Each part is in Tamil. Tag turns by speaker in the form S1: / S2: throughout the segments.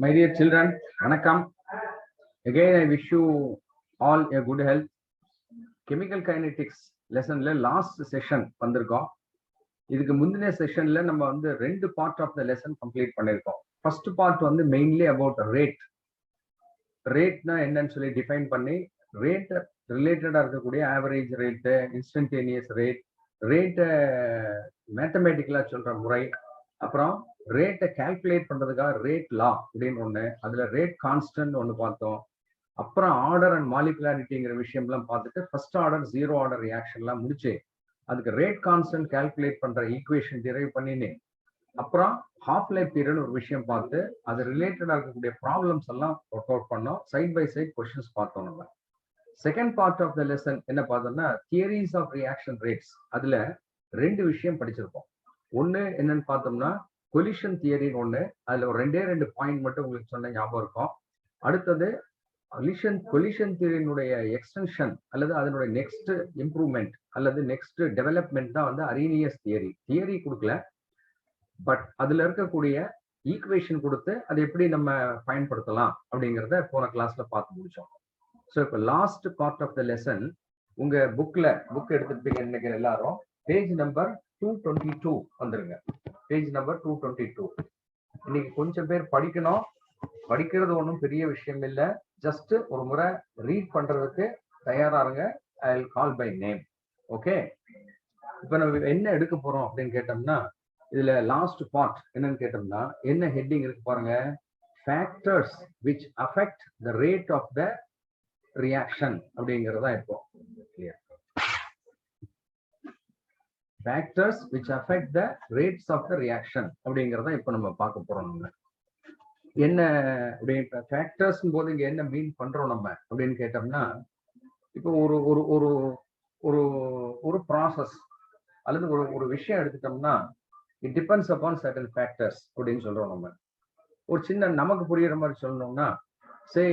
S1: My dear children, Vanakkam. Again, I wish you all a good health. Chemical kinetics lesson last session வந்திருக்கோம். இதுக்கு முந்தின செஷன்ல நம்ம வந்து ரெண்டு part of the lesson complete பண்ணிருக்கோம். ஃபர்ஸ்ட் பார்ட் வந்து மெயின்லி அபவுட் ரேட். ரேட்னா என்னன்னு சொல்லி டிஃபைன் பண்ணி ரேட் ரிலேட்டடா இருக்கக்கூடிய ஆவரேஜ் ரேட்டு, இன்ஸ்டன்டேனியஸ் ரேட், ரேட்டை மேத்தமேட்டிக்கலா சொல்ற முறை, அப்புறம் ரேட்டை கால்குலேட் பண்றதுக்காக ரேட் லா அப்படின்னு ஒண்ணு, அதுல ரேட் கான்ஸ்டன்ட் ஒண்ணு பார்த்தோம். அப்புறம் ஆர்டர் அண்ட் மாலிகுலாரிட்டிங்கிற விஷயம்லாம் பார்த்துட்டு ஃபர்ஸ்ட் ஆர்டர் ஜீரோ ஆர்டர் ரியாக்ஷன்லாம் முடிச்சு அதுக்கு ரேட் கான்ஸ்டன்ட் கால்குலேட் பண்ற ஈக்குவேஷன் டிரைவ் பண்ணினேன். அப்புறம் ஹாஃப் லைஃப் பீரியட் ஒரு விஷயம் பார்த்து அது ரிலேட்டடா இருக்கக்கூடிய ப்ராப்ளம்ஸ் எல்லாம் ஒர்க் அவுட் பண்ணோம். சைட் பை சைட் கொஸ்டின்ஸ் பார்த்தோம். நம்ம second part of the lesson என்ன பார்த்தோம்னா தியரிஸ் ஆஃப் ரியாக்ஷன் ரேட்ஸ். அதுல ரெண்டு விஷயம் படிச்சிருப்போம். ஒண்ணு என்னன்னு பார்த்தோம்னா கொலிஷன் தியரின்னு ஒண்ணு, அதுல ஒரு ரெண்டு பாயிண்ட் மட்டும் உங்களுக்கு சொன்ன ஞாபகம் இருக்கும். அடுத்தது கொலிஷன் தியரியினுடைய எக்ஸ்டென்ஷன் அல்லது அதனுடைய நெக்ஸ்ட் இம்ப்ரூவ்மெண்ட் அல்லது நெக்ஸ்ட் டெவலப்மெண்ட் தான் வந்து அரீனியஸ் தியரி. தியரி கொடுக்கல, பட் அதுல இருக்கக்கூடிய ஈக்குவேஷன் கொடுத்து அதை எப்படி நம்ம பயன்படுத்தலாம் அப்படிங்கிறத போன கிளாஸ்ல பார்த்து முடிச்சோம். ஸோ இப்போ last part of the lesson உங்க புக் எடுத்துட்டீங்க நினைக்கிற எல்லாரும் பேஜ் நம்பர் 222 வந்துருங்க. Page number 222. இன்னைக்கு கொஞ்சம் பேர் படிக்கணும். படிக்கிறது ஒன்றும் பெரிய விஷயம் இல்லை, ஜஸ்ட் ஒரு முறை ரீட் பண்றதுக்கு தயாரா இருங்க. I will call by name. Okay, இப்ப நம்ம என்ன எடுக்க போறோம் அப்படின்னு கேட்டோம்னா இதுல லாஸ்ட் பார்ட் என்னன்னு கேட்டோம்னா என்ன ஹெட்டிங் இருக்கு பாருங்க, factors which affect the rate of the reaction அப்படிங்கறதா இப்போ factors which affect the rates of the reaction அப்படிங்கறதா இப்போ நம்ம பார்க்க போறோம். நம்ம என்ன அப்படின்னு ஃபேக்டர்ஸ் போது இங்க என்ன மீன் பண்றோம் நம்ம அப்படின்னு கேட்டோம்னா இப்போ ஒரு ஒரு ஒரு ஒரு ஒரு ப்ராசஸ் அல்லது ஒரு விஷயம் எடுத்துட்டோம்னா it depends upon certain factors அப்படின்னு சொல்றோம். நம்ம ஒரு சின்ன நமக்கு புரியுற மாதிரி சொல்லணும்னா சே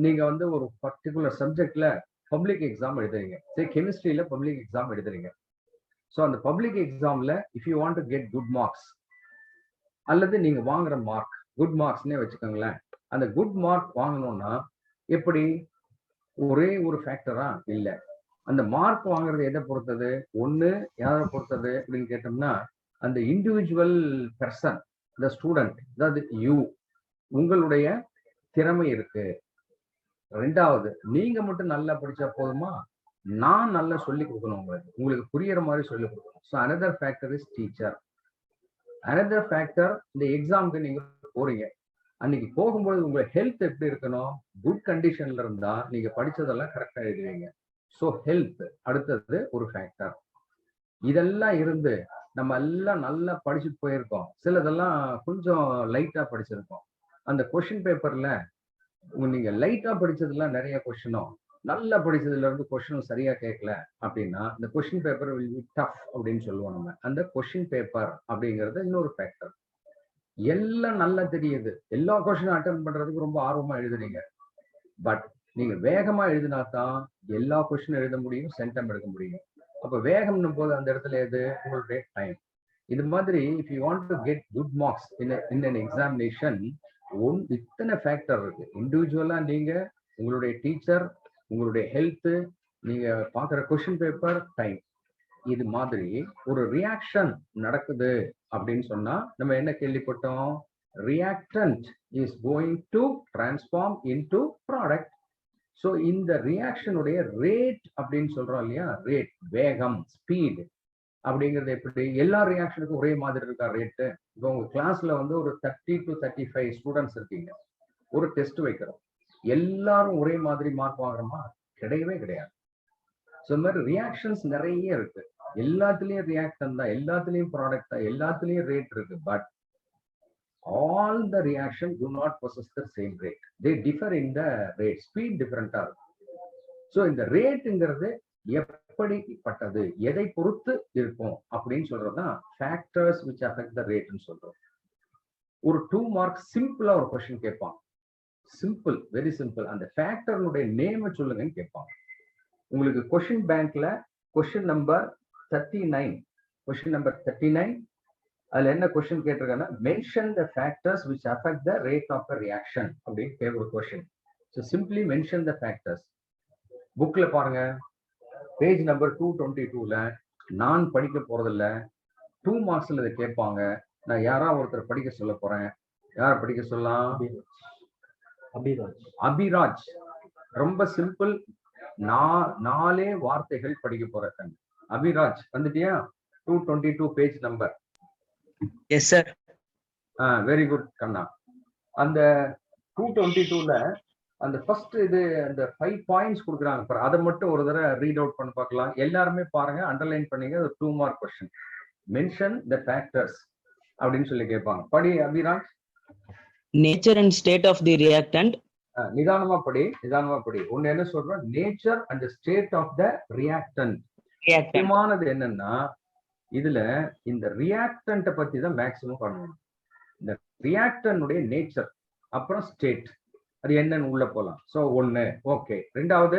S1: நீங்க வந்து ஒரு பர்டிகுலர் சப்ஜெக்ட்ல பப்ளிக் எக்ஸாம் எழுதுறீங்க. சே கெமிஸ்ட்ரியில பப்ளிக் எக்ஸாம் எழுதுறீங்க. ஸோ அந்த பப்ளிக் எக்ஸாம்ல if you want to get good marks அல்லது நீங்க வாங்குற மார்க் குட் மார்க்ஸ்னே வச்சுக்கோங்களேன். அந்த குட் மார்க் வாங்கணும்னா எப்படி ஒரே ஒரு ஃபேக்டரா இல்லை, அந்த மார்க் வாங்குறது எதை பொறுத்தது, ஒண்ணு யாரை பொறுத்தது அப்படின்னு கேட்டோம்னா அந்த இண்டிவிஜுவல் பர்சன், இந்த ஸ்டூடெண்ட், அதாவது உங்களுடைய திறமை இருக்கு. ரெண்டாவது நீங்க மட்டும் நல்லா படிச்சா போதுமா, நான் நல்லா சொல்லி கொடுக்கணும், உங்களுக்கு புரியற மாதிரி சொல்லி கொடுக்கணும். So another factor is teacher. Another factor இந்த எக்ஸாமுக்கு நீங்க போறீங்க, அன்னைக்கு போகும்போது உங்க ஹெல்த் எப்படி இருக்கணும், குட் கண்டிஷன்ல இருந்தா நீங்க படிச்சதெல்லாம் கரெக்டா எழுதுவீங்க. ஸோ ஹெல்த் அடுத்தது ஒரு ஃபேக்டர். இதெல்லாம் இருந்து நம்ம எல்லாம் நல்லா படிச்சுட்டு போயிருக்கோம், சிலதெல்லாம் கொஞ்சம் லைட்டா படிச்சிருக்கோம். அந்த கொஸ்டின் பேப்பர்ல நீங்க லைட்டா படிச்சதெல்லாம் நிறைய கொஸ்டினும் நல்லா படிச்சதுல இருந்து கொஸ்டினும் சரியா கேட்கல அப்படின்னா இந்த question paper will be tough அப்படின்னு சொல்லுவோம். நம்ம அந்த கொஸ்டின் பேப்பர் அப்படிங்கிறது இன்னொரு ஃபேக்டர். எல்லாம் நல்லா தெரியுது, எல்லா கொஸ்டினும் அட்டன் பண்றதுக்கு ரொம்ப ஆர்வமா எழுதுறீங்க, பட் நீங்க வேகமா எழுதினாதான் எல்லா கொஸ்டினும் எழுத முடியும், சென்டம் எடுக்க முடியும். அப்ப வேகம்னு போது அந்த இடத்துல எது, உங்களுடைய டைம். இது மாதிரி if you want to get good marks in an examination இத்தனை ஃபேக்டர் இருக்கு. இண்டிவிஜுவலா நீங்க, உங்களுடைய டீச்சர், உங்களுடைய ஹெல்த், நீங்க பாக்குற கொஸ்டின் பேப்பர், டைம். இது மாதிரி ஒரு ரியாக்ஷன் நடக்குது அப்படின்னு சொன்னா நம்ம என்ன கேள்விப்பட்டோம், reactant is going to transform into product. So இந்த ரியாக்ஷனுடைய ரேட் அப்படின்னு சொல்றோம் இல்லையா, ரேட், வேகம், ஸ்பீடு அப்படிங்கிறது எப்படி, எல்லா ரியாக்ஷனுக்கும் ஒரே மாதிரி இருக்கா ரேட்டு? இப்போ உங்க கிளாஸ்ல வந்து ஒரு 30 to 35 ஸ்டூடெண்ட்ஸ் இருக்கீங்க, ஒரு டெஸ்ட் வைக்கிறோம், எல்லாரும் ஒரே மாதிரி மார்க் வாங்குறோமா? கிடையவே கிடையாது. ஸோ இந்த மாதிரி ரியாக்ஷன்ஸ் நிறைய இருக்கு, எல்லாத்துலயும் ரியாக்டன் தான், எல்லாத்துலயும் ப்ராடக்ட் தான், எல்லாத்துலயும் ரேட் இருக்கு. But all the reaction do not possess the same rate. They differ in the rate. Speed different-ஆ இருக்கும். ஸோ இந்த ரேட்டுங்கிறது எப்படிப்பட்டது, எதை பொறுத்து இருக்கும் அப்படின்னு சொல்றதுதான் factors which affect the rate ன்னு சொல்றோம். ஒரு 2 மார்க் சிம்பிளா ஒரு கொஸ்டின் கேட்பான், சிம்பிள், வெரி சிம்பிள், அந்த ஃபேக்டர்னுடைய நேம் சொல்லுங்கன்னு கேட்பாங்க. உங்களுக்கு கொஸ்டின் பேங்க்ல கொஸ்டின் நம்பர் 39, கொஸ்டின் நம்பர் 39 அதுல என்ன கொஸ்டின் கேட்டிருக்காங்கன்னா mention the factors which affect the rate of the reaction அப்படின்னு ஒரு question. So simply mention the factors. புக்ல பாருங்க, பேஜ் நம்பர் 222ல நான் படிக்க போறதில்ல, 2 மார்க்ஸ்ல இதை கேட்பாங்க. நான் யாராவது ஒருத்தர் படிக்க சொல்ல போறேன். யார் படிக்க சொல்லலாம்? அபிராஜ். ரொம்ப சிம்பிள், 4 வார்த்தைகள் படிக்க போறேன். அபிராஜ் வந்துட்டியா? 222 page number.
S2: Yes sir.
S1: Very good கண்ணா. அந்த 222ல அந்த ஃபர்ஸ்ட் இது அந்த 5 பாயிண்ட்ஸ் கொடுக்குறாங்க, அதை மட்டும் ஒரு தடவை ரீட் அவுட் பண்ணி பார்க்கலாம். எல்லாருமே பாருங்க, அண்டர்லைன் பண்ணீங்க. 2 mark question. Mention the factors அப்படின்னு சொல்லி கேட்பாங்க. படி Abhiraj.
S2: Nature and state of the reactant.
S1: நிதானமா படி, நிதானமா படி. ஒன்னு என்ன சொல்றோம், nature and state of the reactant. முக்கியமானது என்னன்னா இதுல இந்த ரியாக்டன்ட் பத்தி தான் மேக்சிமம் பண்ணணும். இந்த ரியாக்டனுடைய நேச்சர் அப்புறம் ஸ்டேட் அது என்னன்னு உள்ள போலாம். சோ ஒன்னு ஓகே. ரெண்டாவது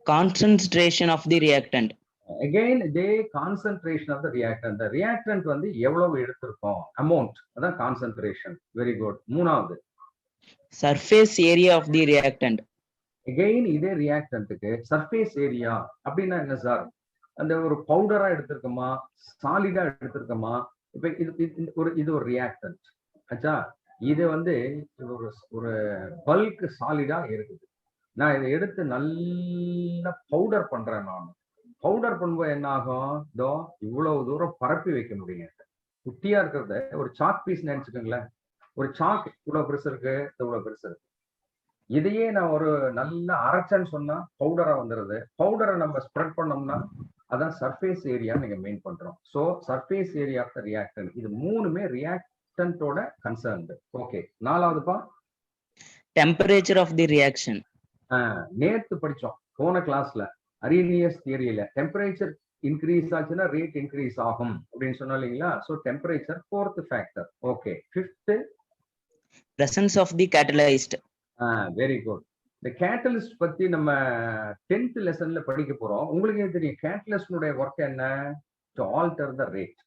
S2: concentration of the reactant.
S1: Again இதே concentration of the reactant. the reactant வந்து எவ்வளவு எடுத்திருக்கோம், அமௌண்ட், அதான் கான்சென்ட்ரேஷன். Very good. மூணாவது
S2: surface area of the reactant.
S1: Again இதே ரியாக்டன்ட்டுக்கு சர்ஃபேஸ் ஏரியா அப்படின்னா என்ன சார், அந்த ஒரு பவுடரா எடுத்திருக்கோமா, சாலிடா எடுத்திருக்கோமா? இப்ப இது ஒரு ரியாக்டன்ட் ஆச்சா. இது வந்து ஒரு பல்க் சாலிடா இருக்குது. நான் இதை எடுத்து நல்லா பவுடர் பண்றேன். நான் பவுடர் பண்ணும்போது என்ன ஆகும், இதோ இவ்வளவு தூரம் பரப்பி வைக்க முடியும். குட்டியா இருக்கிறத ஒரு சாக் பீஸ் நினைச்சுக்கோங்களேன். ஒரு சாக் இவ்வளவு பெருசு இருக்கு, இவ்வளவு பெருசு இருக்கு. இதையே நான் ஒரு நல்ல அரைச்சன்னு சொன்னா பவுடரா வந்துடுது. பவுடரை நம்ம ஸ்ப்ரெட் பண்ணோம்னா அதான் சர்ஃபேஸ் ஏரியா நீங்க மெயின் பண்றோம். So surface area of the reactant. இது மூணுமே ரியாக்டன்ட்டோட கன்சர்ன்டு. ஓகே. நாலாவதுப்பா
S2: டெம்பரேச்சர் ஆஃப் தி ரியாக்ஷன்.
S1: நேத்து படிச்சோம் போன கிளாஸ்ல அரீனியஸ் தியரியில. டெம்பரேச்சர் இன்க்ரீஸ் ஆச்சுன்னா ரேட் இன்க்ரீஸ் ஆகும் அப்படின்னு சொன்னோம் இல்லைங்களா. So temperature 4th factor. Okay. 5th
S2: presence of the catalyst.
S1: Very good. இந்த கேட்டலிஸ்ட் பத்தி நம்ம 10th லெசன்ல படிக்க போறோம். உங்களுக்கு தெரியும் கேட்டலிஸ்டுடைய ஒர்க் என்ன, to alter the rate.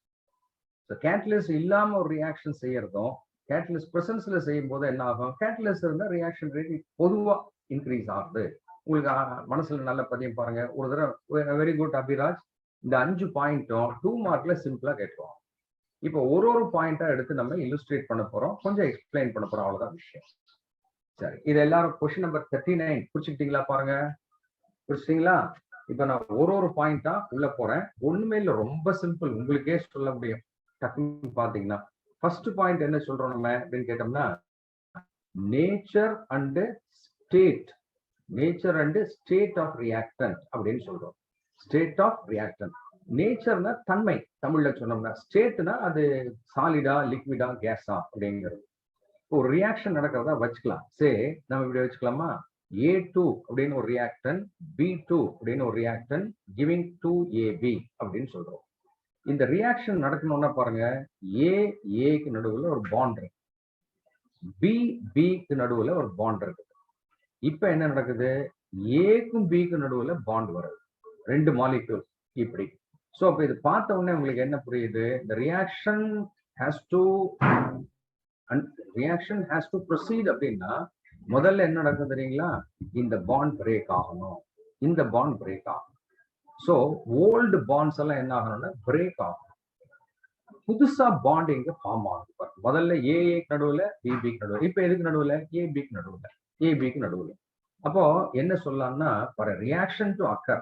S1: So catalyst இல்லாம ஒரு ரியாக்ஷன் செய்யறதும் கேட்டலிஸ்ட் பிரசன்ஸ்ல செய்யும் போது என்ன ஆகும், கேட்டலிஸ்ட் இருந்தா ரியாக்ஷன் ரேட் பொதுவா இன்க்ரீஸ் ஆகுது. உங்களுக்கு மனசுல நல்ல பதியம் பாருங்க ஒரு தடவை. Very good Abhiraj. இந்த 5 பாயிண்ட்டும் 2 மார்க்ல சிம்பிளா கேட்டுருவோம். இப்போ ஒரு பாயிண்டா எடுத்து நம்ம இல்லுஸ்ட்ரேட் பண்ண போறோம், கொஞ்சம் எக்ஸ்பிளைன் பண்ண போறோம், அவ்வளவுதான் விஷயம். சரி, இது எல்லாரும் கொஸ்டின் நம்பர் 39 புடிச்சுக்கிட்டீங்களா? பாருங்க, புடிச்சிட்டீங்களா? இப்ப நான் ஒரு பாயிண்டா உள்ள போறேன். ஒண்ணுமே இல்ல, ரொம்ப சிம்பிள், உங்களுக்கே சொல்ல முடியும். டக்குன்னு பாத்தீங்கன்னா ஃபர்ஸ்ட் பாயிண்ட் என்ன சொல்றோம் நம்ம அப்படின்னு கேட்டோம்னா, nature and state. Nature and state of reactant அப்படின்னு சொல்றோம். State of reactant. நேச்சர்னா தன்மை தமிழ்ல சொன்னோம்னா, ஸ்டேட்னா அது சாலிடா, லிக்விடா, கேஸா அப்படிங்கிறது. ஒரு ரியாக்ஷன் நடக்கிறதா வச்சுக்கலாம். சே நம்ம இப்படி வச்சுக்கலாமா, A2 அப்படின்னு ஒரு ரியாக்டன், B2 அப்படின்னு ஒரு ரியாக்டன், கிவிங் 2AB அப்படின்னு சொல்றோம். இந்த ரியாக்ஷன் நடக்கணும்னா பாருங்க, ஏக்கு நடுவுல ஒரு பாண்ட் இருக்கு, பிக்கு நடுவுல ஒரு பாண்ட் இருக்கு. இப்ப என்ன நடக்குது, ஏக்கும் பிக்கு நடுவுல பாண்ட் வருது, 2 மாலிக்யூல் இப்படி. சோ அப்ப இது பார்த்த உடனே உங்களுக்கு என்ன புரியுது, இந்த ரியாக்ஷன் ஹேஸ் டு ப்ரொசீட் அப்படின்னா முதல்ல என்ன நடக்குது தெரியுங்களா, இந்த பாண்ட் பிரேக் ஆகணும், இந்த பாண்ட் பிரேக் ஆகணும். சோ ஓல்டு பாண்ட்ஸ் எல்லாம் என்ன ஆகணும்னா பிரேக் ஆகும், புதுசா பாண்ட் இங்க ஃபார்ம் ஆகுது. முதல்ல ஏக்கு நடுவுல, பிபிக்கு நடுவுல, இப்ப எதுக்கு நடுவுல, ஏபிக்கு நடுவுல, ஏபிக்கு நடுவுல. அப்போ என்ன சொல்லலாம்னா, for a reaction to occur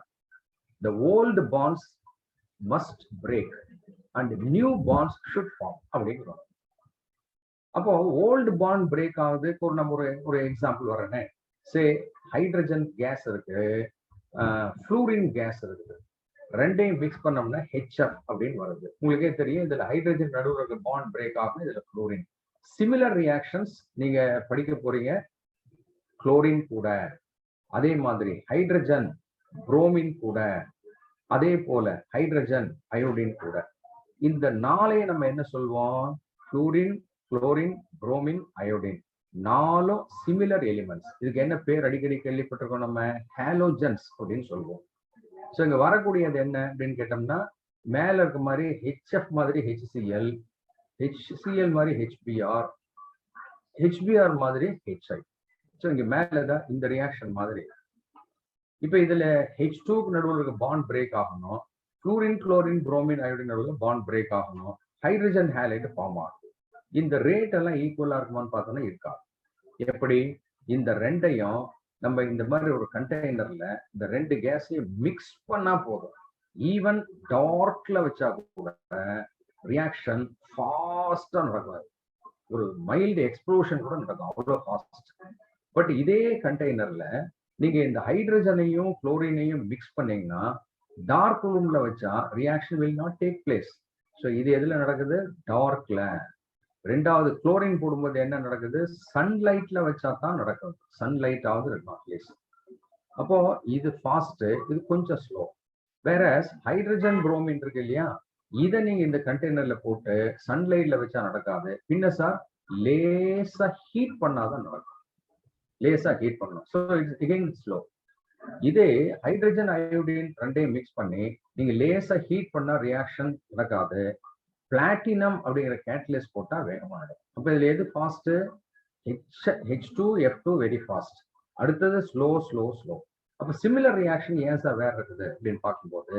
S1: the old bonds must break and new bonds should form அப்படிங்கிறோம். அப்போ ஓல்டு பாண்ட் பிரேக் ஆகுது. நம்ம ஒரு எக்ஸாம்பிள் வரேன்னு, சே ஹைட்ரஜன் கேஸ் இருக்கு, ஃப்ளூரின் கேஸ் இருக்குது, ரெண்டையும் மிக்ஸ் பண்ணோம்னா HF அப்படின்னு வருது. உங்களுக்கே தெரியும், இதுல ஹைட்ரஜன் நடுவில் இருக்க பாண்ட் பிரேக் ஆகும், இதுல ஃப்ளூரின். சிமிலர் ரியாக்ஷன்ஸ் நீங்க படிக்க போறீங்க, குளோரின் கூட அதே மாதிரி, ஹைட்ரஜன் புரோமின் கூட அதே போல, ஹைட்ரஜன் அயோடின் கூட. இந்த 4 நம்ம என்ன சொல்வோம், fluorine, chlorine, bromine, iodine, 4 similar elements. இதுக்கு என்ன பேர் அடிக்கடி கேள்விப்பட்டிருக்கோம் நம்ம, ஹாலோஜன்ஸ் அப்படின்னு சொல்லுவோம். ஸோ இங்க வரக்கூடியது என்ன அப்படின்னு கேட்டோம்னா, மேல இருக்க மாதிரி HF மாதிரி HCl, HCl மாதிரி HBr, HBr மாதிரி HI. ஸோ இங்க மேலதான் இந்த ரியாக்ஷன் மாதிரி. இப்ப இதுல H2க்கு நடுவில் இருக்க பாண்ட் பிரேக் ஆகணும், குளோரின் குளோரின் புரோமின் அயோடின் நடுவில் பாண்ட் பிரேக் ஆகணும், ஹைட்ரஜன் ஹேலைட் ஃபார்ம் ஆகும். இந்த ரேட் எல்லாம் ஈக்குவலா இருக்குமான்னு பார்த்தோம்னா இருக்காது. எப்படி? இந்த ரெண்டையும் நம்ம இந்த மாதிரி ஒரு கண்டெய்னர்ல இந்த ரெண்டு கேஸையும் மிக்ஸ் பண்ணா போதும். ஈவன் டார்க்ல வச்சா கூட ரியாக்ஷன் ஃபாஸ்டா நடக்காது. ஒரு மைல்டு எக்ஸ்ப்ளோஷன் கூட நடக்கும், அவ்வளவு ஃபாஸ்ட். பட் இதே கண்டெய்னர்ல நீங்க இந்த ஹைட்ரஜனையும் குளோரினையும் மிக்ஸ் பண்ணீங்கன்னா டார்க் ரூம்ல வச்சா reaction will not take place. So இது எதுல நடக்குது? டார்க்ல. ரெண்டாவது குளோரின் போடும்போது என்ன நடக்குது? சன்லைட்ல வச்சா தான் நடக்குது. சன்லைட் ஆகுது இருக்கணும் அட்லீஸ்ட். அப்போ இது ஃபாஸ்ட், இது கொஞ்சம் ஸ்லோ. வேற ஹைட்ரஜன் புரோமின் இருக்கு இல்லையா, இதை நீங்க இந்த கண்டெய்னர்ல போட்டு சன்லைட்ல வச்சா நடக்காது. பின்ன சார் லேசா ஹீட் பண்ணாதான் நடக்கும். லேசா ஹீட் பண்ணணும். So it's again slow. இதே ஹைட்ரஜன் அயோடின் ரெண்டையும் மிக்ஸ் பண்ணி நீங்க லேசா ஹீட் பண்ணா ரியாக்ஷன் நடக்காது. பிளாட்டினம் அப்படிங்கிற கேட்டலிஸ்ட் போட்டா வேகமா நடக்கும். அப்ப இதுல எது ஃபாஸ்ட்? H2F2 very fast. அடுத்தது ஸ்லோ ஸ்லோ ஸ்லோ. அப்ப சிமிலர் ரியாக்ஷன் ஏன் சார் வேற இருக்குது அப்படின்னு பார்க்கும்போது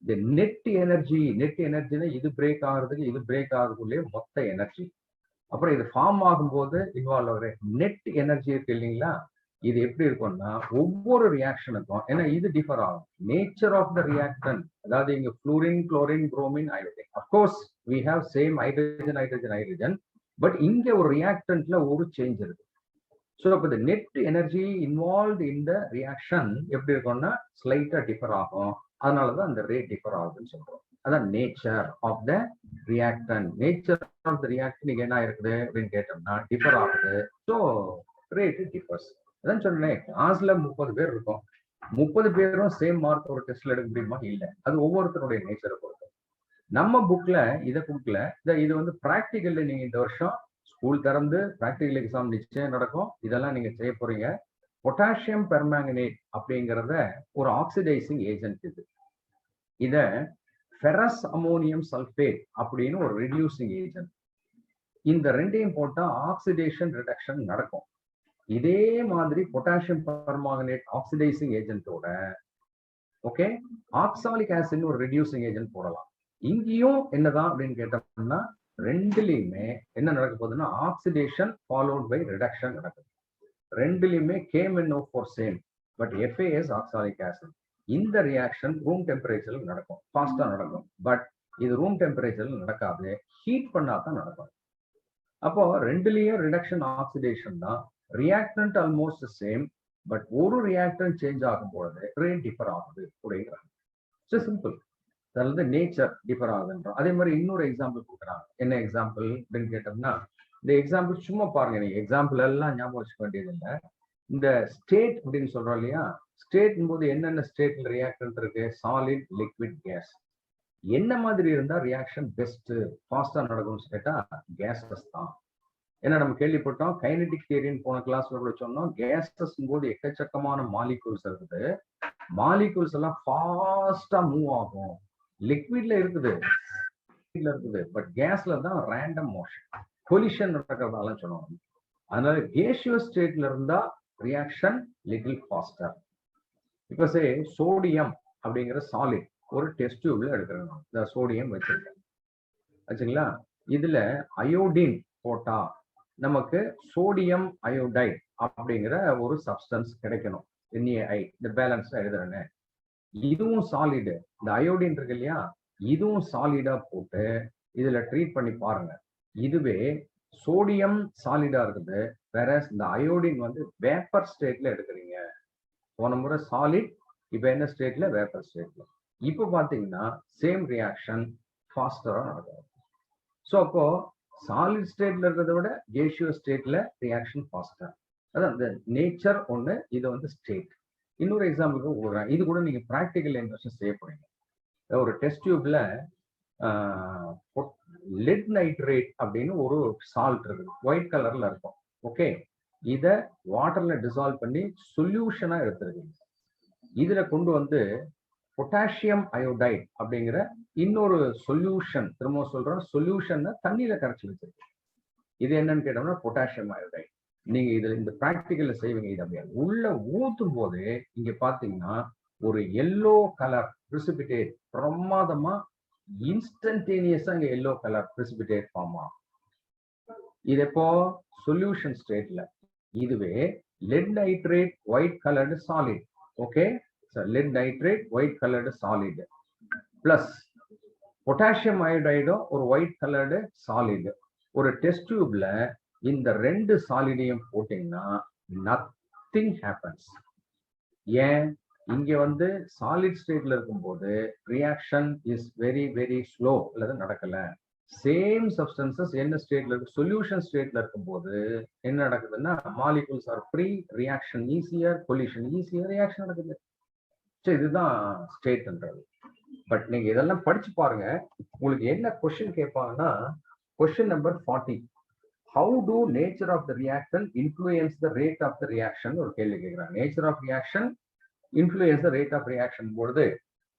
S1: இந்த நெட் எனர்ஜினா இது பிரேக் ஆகுறதுக்கு இது பிரேக் ஆகுறதுக்குள்ளேயே மொத்த எனர்ஜி. அப்புறம் இது ஃபார்ம் ஆகும்போது இன்வால்வ் ஆகிற நெட் எனர்ஜி இருக்கு இல்லைங்களா, இது எப்படி இருக்கும்னா ஒவ்வொரு ரியாக்ஷனுக்கும், ஏன்னா இது டிஃபர் ஆகும். நேச்சர் ஆஃப் த ரியாக்டன், அதாவது இங்க fluorine chlorine bromine iodine, of course we have same hydrogen, but இங்க ஒரு ரியாக்டன்ட்ல ஒரு சேஞ்ச் இருக்கு. ஸோ அப்போ இந்த நெட் எனர்ஜி இன்வால்வ் இந்த ரியாக்ஷன் எப்படி இருக்கும்னா ஸ்லைட்டா டிஃபர் ஆகும். அதனாலதான் அந்த ரேட் டிஃபர் ஆகுதுன்னு சொல்றோம். அதான் nature of the reactant. Nature of the reactant இங்க என்ன இருக்குது அப்படின்னு கேட்டோம்னா டிஃபர் ஆகுது. So rate differs. அதான் சொன்னேன், கிளாஸ்ல 30 பேர் இருக்கும், 30 பேரும் சேம் மார்க் ஒரு டெஸ்ட்ல எடுக்க முடியுமா? இல்லை. அது ஒவ்வொருத்தருடைய நேச்சரை பொறுத்து. நம்ம புக்ல இதை கொடுக்கல. இது வந்து பிராக்டிகல்ல நீங்க இந்த வருஷம் ஸ்கூல் திறந்து பிராக்டிகல் எக்ஸாம் நிச்சயம் நடக்கும். இதெல்லாம் நீங்க செய்ய போறீங்க. பொட்டாசியம் பெர்மாங்கனேட் அப்படிங்கிறத ஒரு ஆக்சிடைசிங் ஏஜென்ட். இத ஃபெரஸ் அமோனியம் சல்பேட் அப்படின்னு ஒரு ரெடியூசிங் ஏஜென்ட். இந்த ரெண்டையும் போட்டா ஆக்சிடேஷன் ரிடக்ஷன் நடக்கும். இதே மாதிரி பொட்டாசியம் பெர்மாங்கனேட் ஆக்சிடைசிங் ஏஜென்ட்டோட ஓகே ஆக்சாலிக் ஆசிட் ஒரு ரெடியூசிங் ஏஜென்ட் போடலாம். இங்கேயும் என்னதான் அப்படின்னு கேட்டோம்னா ரெண்டுலையுமே என்ன நடக்க போகுதுன்னா ஆக்சிடேஷன் ஃபாலோட் பை ரிடக்ஷன் நடக்குது. ரெண்டுலையுமே KMnO4 same, but FAS oxalic acid. இந்த ரியாக்ஷன் ரூம் டெம்பரேச்சர்ல நடக்கும், ஃபாஸ்டா நடக்கும். பட் இது ரூம் டெம்பரேச்சர்ல நடக்காது, ஹீட் பண்ணாதான் நடக்கும். அப்போ ரெண்டுலயும் ரிடக்ஷன் ஆக்சிடேஷன் தான். ரியாக்டன்ட் ஆல்மோஸ்ட் சேம், பட் ஒரு ரியாக்டன்ட் சேஞ்ச் ஆகும் பொழுது ரேட் டிஃபர் ஆகுது அப்படிங்கிறாங்க. சிம்பிள். அதாவது நேச்சர் டிஃபர் ஆகுதுன்றோம். அதே மாதிரி இன்னொரு எக்ஸாம்பிள் கொடுக்குறாங்க. என்ன எக்ஸாம்பிள் அப்படின்னு கேட்டோம்னா, இந்த எக்ஸாம்பிள் சும்மா பாருங்க, நீங்க எக்ஸாம்பிள் எல்லாம் ஞாபகம் வச்சுக்க வேண்டியது இல்லை. இந்த ஸ்டேட் அப்படின்னு சொல்றோம் இல்லையா, ஸ்டேட் போது என்னென்ன ஸ்டேட்ல ரியாக்டன்ட் இருக்கு? Solid, liquid, gas. என்ன மாதிரி இருந்தா ரியாக்ஷன் பெஸ்ட் ஃபாஸ்டா நடக்கும்னு கேட்டா கேஸஸ் தான். ஏன்னா நம்ம கேள்விப்பட்டோம் கைனடிக் தியரின்னு போன கிளாஸ்ல கூட சொன்னோம், கேஸஸ் போது எக்கச்சக்கமான மாலிகூல்ஸ் இருக்குது. மாலிகூல்ஸ் எல்லாம் ஃபாஸ்டா மூவ் ஆகும். லிக்விட்ல இருக்குது, பட் கேஸ்ல தான் ரேண்டம் மோஷன், கொலிஷன் நடக்கிறதால சொன்னோம். அதனால கேஷியஸ் ஸ்டேட்ல இருந்தா ரியாக்ஷன் லிட்டில் ஃபாஸ்டர். இப்ப சே சோடியம் அப்படிங்கிற சாலிட் ஒரு டெஸ்ட் டியூப்ல எடுக்கிறோம். இந்த சோடியம் வச்சிருக்கேன் ஆச்சுங்களா. இதுல அயோடின் போட்டா நமக்கு சோடியம் அயோடைட் அப்படிங்கிற ஒரு சப்ஸ்டன்ஸ் கிடைக்கணும். NaI இந்த பேலன்ஸ் எழுதுறேன்னு. இதுவும் சாலிடு. இந்த அயோடின் இருக்கு இல்லையா, இதுவும் சாலிடா போட்டு இதுல ட்ரீட் பண்ணி பாருங்க. இதுவே சோடியம் சாலிடா இருக்குது, வேற இந்த அயோடின் வந்து வேப்பர் ஸ்டேட்ல எடுக்கிறீங்க. போன முறை சாலிட், இப்ப என்ன ஸ்டேட்ல? வேப்பர் ஸ்டேட்ல. இப்ப பாத்தீங்கன்னா சேம் ரியாக்ஷன் ஃபாஸ்டரா நடக்கும். ஸோ அப்போ சாலிட் ஸ்டேட்ல இருக்கிறத விட கேஷியஸ் ஸ்டேட்ல ரியாக்ஷன் ஃபாஸ்டர். அதான் இந்த நேச்சர் ஒண்ணு, இது வந்து ஸ்டேட். இன்னொரு எக்ஸாம்பிளுக்கு போடுறேன். இது கூட நீங்க ப்ராக்டிக்கல் இன்வெஸ்ட் செய்ய போறீங்க. ஒரு டெஸ்ட் டியூப்ல லெட் நைட்ரேட் அப்படின்னு ஒரு சால்ட் இருக்குது, ஒயிட் கலர்ல இருக்கும். ஓகே, இத வாட்டர்ல டிசால்வ் பண்ணி சொல்யூஷனா எடுத்துருக்கீங்க. இதுல கொண்டு வந்து பொட்டாசியம் அயோடைட் அப்படிங்கிற இன்னொரு சொல்யூஷன், திரும்ப சொல்றோம், சொல்யூஷன் தண்ணியில கரைச்சி வச்சிருக்கு. இது என்னன்னு கேட்டோம்னா பொட்டாசியம் அயோடைட். நீங்க இதுல இந்த பிராக்டிக்கல்ல செய்வீங்க. இது அப்படியே உள்ள ஊத்தும் போது இங்க பாத்தீங்கன்னா ஒரு எல்லோ கலர் பிரிசிபிடேட் பிரமாதமா இன்ஸ்டன்டேனியஸா இங்க எல்லோ கலர் பிரிசிபிடேட் ஃபார்ம் ஆகும். இது எப்போ சொல்யூஷன் ஸ்டேட்ல. இதுவே lead nitrate white colored solid. Okay, so lead nitrate white colored solid plus potassium iodide ஒரு white colored solid. ஒரு டெஸ்ட் டியூப்ல இந்த ரெண்டு சாலிடையும் போட்டீங்கன்னா nothing happens. ஏன்? இங்க வந்து சாலிட் ஸ்டேட்ல இருக்கும்போது reaction is very very slow, அல்லது நடக்கல. சேம் சப்ஸ்டன்சஸ் என்ன ஸ்டேட்ல இருக்கு, சொல்யூஷன் ஸ்டேட்ல இருக்கும்போது என்ன நடக்குதுன்னா molecules are free, reaction easier, collision easier, reaction நடக்குது. இதுதான் ஸ்டேட்ன்றது. பட் நீங்க இதெல்லாம் படிச்சு பாருங்க. உங்களுக்கு என்ன கொஸ்டின் கேட்பாங்கன்னா, question number 40, how do nature of the reaction influence the rate of the reaction ஒரு கேள்வி கேட்கிறாங்க. Nature of reaction influence the rate of reaction பொழுது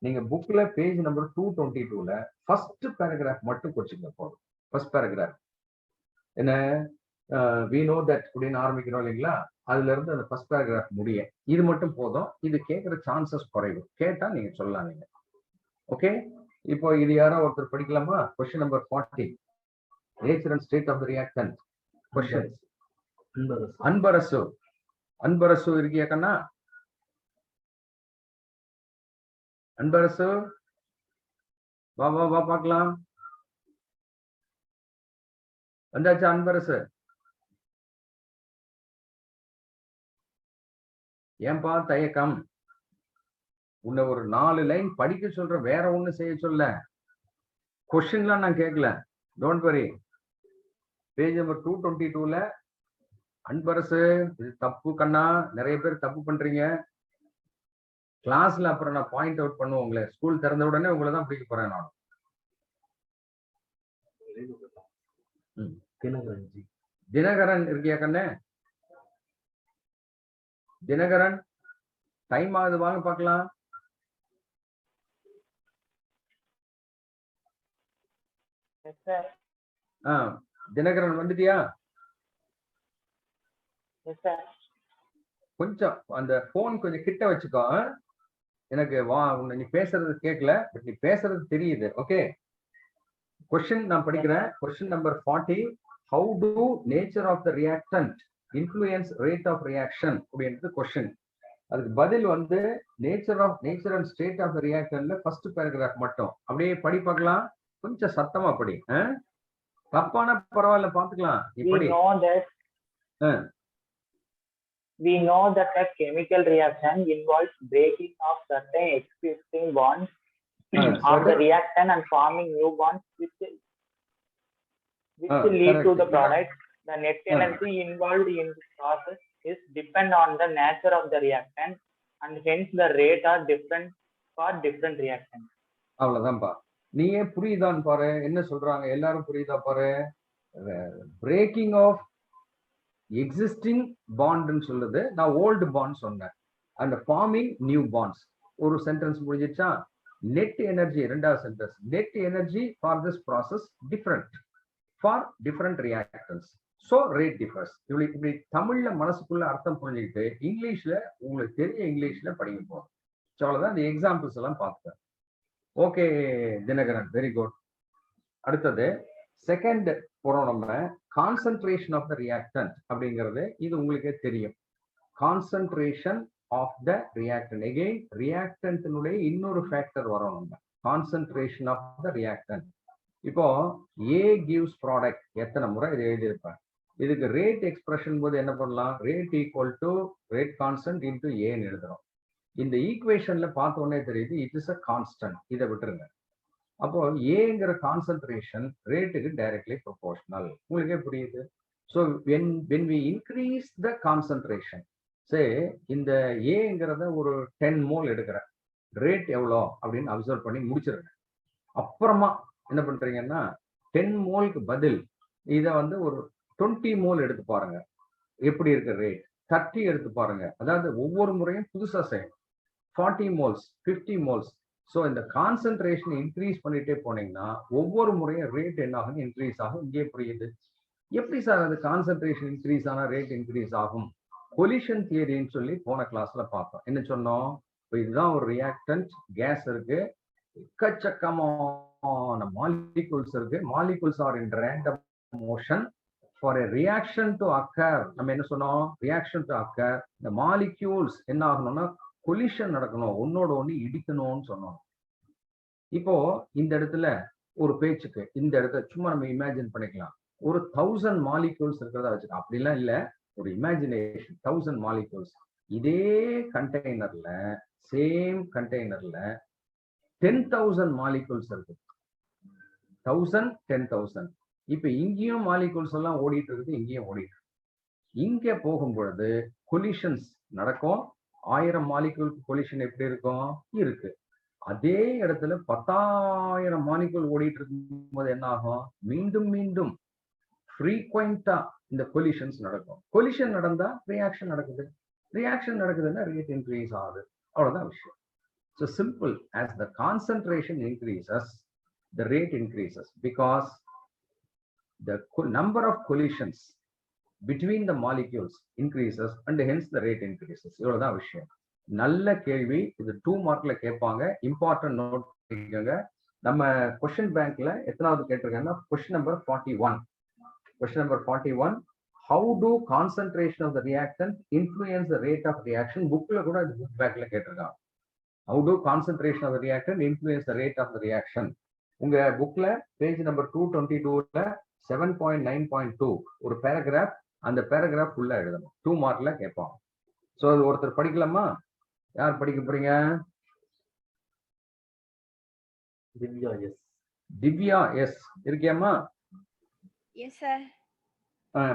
S1: நீங்க புக்ல பேஜ் நம்பர் 222ல ஃபர்ஸ்ட் பேராகிராஃப் மட்டும் குறிச்சுங்க போதும். ஃபர்ஸ்ட் பேராகிராஃப் என்ன, we know that அப்படின்னு ஆரம்பிக்கிறோம் இல்லைங்களா, அதுல இருந்து அந்த ஃபர்ஸ்ட் பேராகிராஃப் முடிய இது மட்டும் போதும். இது கேட்கிற சான்சஸ் குறைவு. கேட்டா நீங்க சொல்லலாம் நீங்க. ஓகே, இப்போ இது யாரோ ஒருத்தர் படிக்கலாமா? Question number 40, nature and state of the reactant. Question. Anbarasu, Anbarasu இருக்கியா கண்ணா? அன்பரசு வா வா வா பார்க்கலாம். வந்தாச்சா அன்பரசு? ஏன்பா தயக்கம்? உன்னை ஒரு 4 லைன் படிக்க சொல்ற, வேற ஒண்ணு செய்ய சொல்ல. கொஸ்டின்லாம் நான் கேட்கல, don't worry. Page number 222ல Anbarasu இது தப்பு கண்ணா, நிறைய பேர் தப்பு பண்றீங்க. கிளாஸ்ல அப்புறம் நான் பாயிண்ட் அவுட் பண்ணுவேன் உங்களை. ஸ்கூல் திறந்த உடனே உங்களை தான் பிடிக்க போறேன் நான். தினகரன் இருக்கியா கண்ணே? தினகரன் டைம் ஆகுது, வாங்க பார்க்கலாம். தினகரன் வந்துட்டியா? கொஞ்சம் அந்த போன் கொஞ்சம் கிட்ட வச்சுக்கோ. எனக்கு நீ பேசுறது கேட்கல, பட் நீ பேசுறது தெரியுது. ஓகே, கொஸ்டின் நான் படிக்கிறேன். Question number 40, how do nature of the reactant influence rate of reaction அப்படின்றது கொஸ்டின். அதுக்கு பதில் வந்து nature and state of the ரியாக்டன்ட்ல ஃபர்ஸ்ட் பேராகிராஃப் மட்டும் அப்படியே படி பார்க்கலாம். கொஞ்சம் சத்தமா படி. தப்பான பரவாயில்ல, பாத்துக்கலாம்.
S3: We know that a chemical reaction involves breaking of certain existing bonds of the reactant and forming new bonds which lead to the product. The net energy involved in this process is depend on the nature of the reactant and hence the rate are different for different reactants.
S1: அவ்வளவுதான்பா. நீயே புரியுதான் பாரு என்ன சொல்றாங்க, எல்லாரும் புரியுதா பாரு. பிரேக்கிங் ஆஃப் எக்ஸிஸ்டிங் பாண்ட்னு சொல்லுது, நான் ஓல்டு பாண்ட் சொன்னேன். அந்த ஃபார்மிங் நியூ பாண்ட்ஸ் ஒரு சென்டென்ஸ் முடிஞ்சிச்சா. நெட் எனர்ஜி ரெண்டாவது sentence. Net energy for this process different for different reactance, so rate differs. இப்படி தமிழ்ல மனசுக்குள்ள அர்த்தம் புரிஞ்சுக்கிட்டு இங்கிலீஷ்ல உங்களுக்கு தெரிய இங்கிலீஷ்ல படிக்க போகும். ஸோ அவ்வளவுதான். இந்த எக்ஸாம்பிள்ஸ் எல்லாம் பார்த்துட்டேன். Okay Dinakaran, very good. அடுத்தது செகண்ட் போறோம் நம்ம. கான்சன்ட்ரேஷன் ஆஃப் த ரியாக்டன்ட் அப்படிங்கிறது இது உங்களுக்கே தெரியும். Concentration of the reactant. Again ரியாக்டன்ட்னுடைய இன்னொரு ஃபேக்டர் வரும் நம்ம. Concentration of the reactant. இப்போ ஏ கிவ்ஸ் ப்ராடக்ட் எத்தனை முறை இது எழுதியிருப்பேன். இதுக்கு ரேட் எக்ஸ்பிரஷன் போது என்ன பண்ணலாம், rate equal to rate constant into ஏன்னு எழுதுறோம். இந்த ஈக்குவேஷன்ல பார்த்த உடனே தெரியுது இட் இஸ் அ கான்ஸ்டன்ட். இதை விட்டுருங்க. அப்போ ஏங்கிற கான்சன்ட்ரேஷன் ரேட்டுக்கு டைரக்ட்லி ப்ரொபோர்ஷனல். உங்களுக்கே புரியுது. So when we increase the concentration, சே இந்த ஏங்கிறத ஒரு 10 மோல் எடுக்கிறேன், ரேட் எவ்வளோ அப்படின்னு அப்சர்வ் பண்ணி முடிச்சிருங்க. அப்புறமா என்ன பண்றீங்கன்னா 10 மோலுக்கு பதில் இதை வந்து ஒரு 20 மோல் எடுத்து பாருங்க, எப்படி இருக்கு ரேட். 30 எடுத்து பாருங்க, அதாவது ஒவ்வொரு முறையும் புதுசா செய்யணும். 40 மோல்ஸ், 50 மோல்ஸ், ஸோ இந்த கான்சென்ட்ரேஷன் இன்க்ரீஸ் பண்ணிட்டே போனீங்கன்னா ஒவ்வொரு முறையும் ரேட் என்ன ஆகும், இன்க்ரீஸ் ஆகும். இங்கே புரியுது. எப்படி சார் அது கான்சென்ட்ரேஷன் இன்க்ரீஸ் ஆனா ரேட் இன்க்ரீஸ் ஆகும்? கொலிஷன் தியரின்னு சொல்லி போன கிளாஸ்ல பார்த்தோம். என்ன சொன்னோம்? இப்போ இதுதான் ஒரு ரியாக்டன்ட் கேஸ் இருக்கு, எக்கச்சக்கமான மாலிகூல்ஸ் இருக்கு. Molecules are in random motion. For a reaction to occur, நம்ம என்ன சொன்னோம்? ரியாக்ஷன் டு அக்கர், இந்த மாலிக்யூல்ஸ் என்ன ஆகணும்னா கொலிஷன் நடக்கணும், ஒன்னோட ஒண்ணு இடிக்கணும்னு சொன்னோம். இப்போ இந்த இடத்துல ஒரு பேச்சுக்கு இந்த இடத்துல சும்மா நம்ம இமேஜின் பண்ணிக்கலாம், ஒரு 1000 மாலிகூல்ஸ் இருக்கிறதா வச்சுக்கலாம். அப்படிலாம் இல்ல, ஒரு இமேஜினேஷன். 1000 மாலிகூல்ஸ் இதே கண்டெய்னர்ல, சேம் கண்டெய்னர்ல 10,000 மாலிகூல்ஸ் இருக்கு. 1000 10,000. இப்ப இங்கேயும் மாலிகூல்ஸ் எல்லாம் ஓடிட்டு இருக்குது, இங்கேயும் ஓடிட்டு இருக்கு. இங்க போகும் பொழுது கொலிஷன்ஸ் நடக்கும். 1000 மாலிகூலுக்கு கொலிஷன் எப்படி இருக்கும்? இருக்கு. அதே இடத்துல 10,000 மாலிகூல் ஓடிட்டு இருக்கும்போது என்ன ஆகும்? மீண்டும் மீண்டும் ஃப்ரீக்வெண்டா இந்த கொலிஷன்ஸ் நடக்கும். கொலிஷன் நடந்தா ரியாக்ஷன் நடக்குது, ரியாக்ஷன் நடக்குதுன்னா ரேட் இன்க்ரீஸ் ஆகுது. அவ்வளவுதான் விஷயம். So simple, as the concentration increases, the rate increases because the number of collisions between the molecules increases and hence the rate increases. இவ்வளவுதான் விஷயம். நல்ல கேள்வி இது. 2 மார்க்ல கேட்பாங்க. இம்பார்ட்டன்ட் நோட் பண்ணிக்கோங்க. நம்ம क्वेश्चन பேங்க்ல எத்தனாவது கேட்டிருக்காங்கன்னா question number 41. Question number 41, how do concentration of the reactant influence the rate of reaction? புக்ல கூட இது புக் பேக்ல கேட்டிருக்காங்க. How do concentration of the reactant influence the rate of the reaction? உங்க புக்ல பேஜ் நம்பர் 222ல 7.9.2 ஒரு பேராகிராஃப், அந்த பேராகிராஃப் ஃபுல்லா எழுதணும். 2 மார்க்ல கேட்பாங்க. சோ அது ஒருத்தர் படிக்கலாமா? யார் படிக்க போறீங்க?
S4: திவ்யா. எஸ்.
S1: திவ்யா. எஸ் இருக்கியாமா?
S5: Yes sir.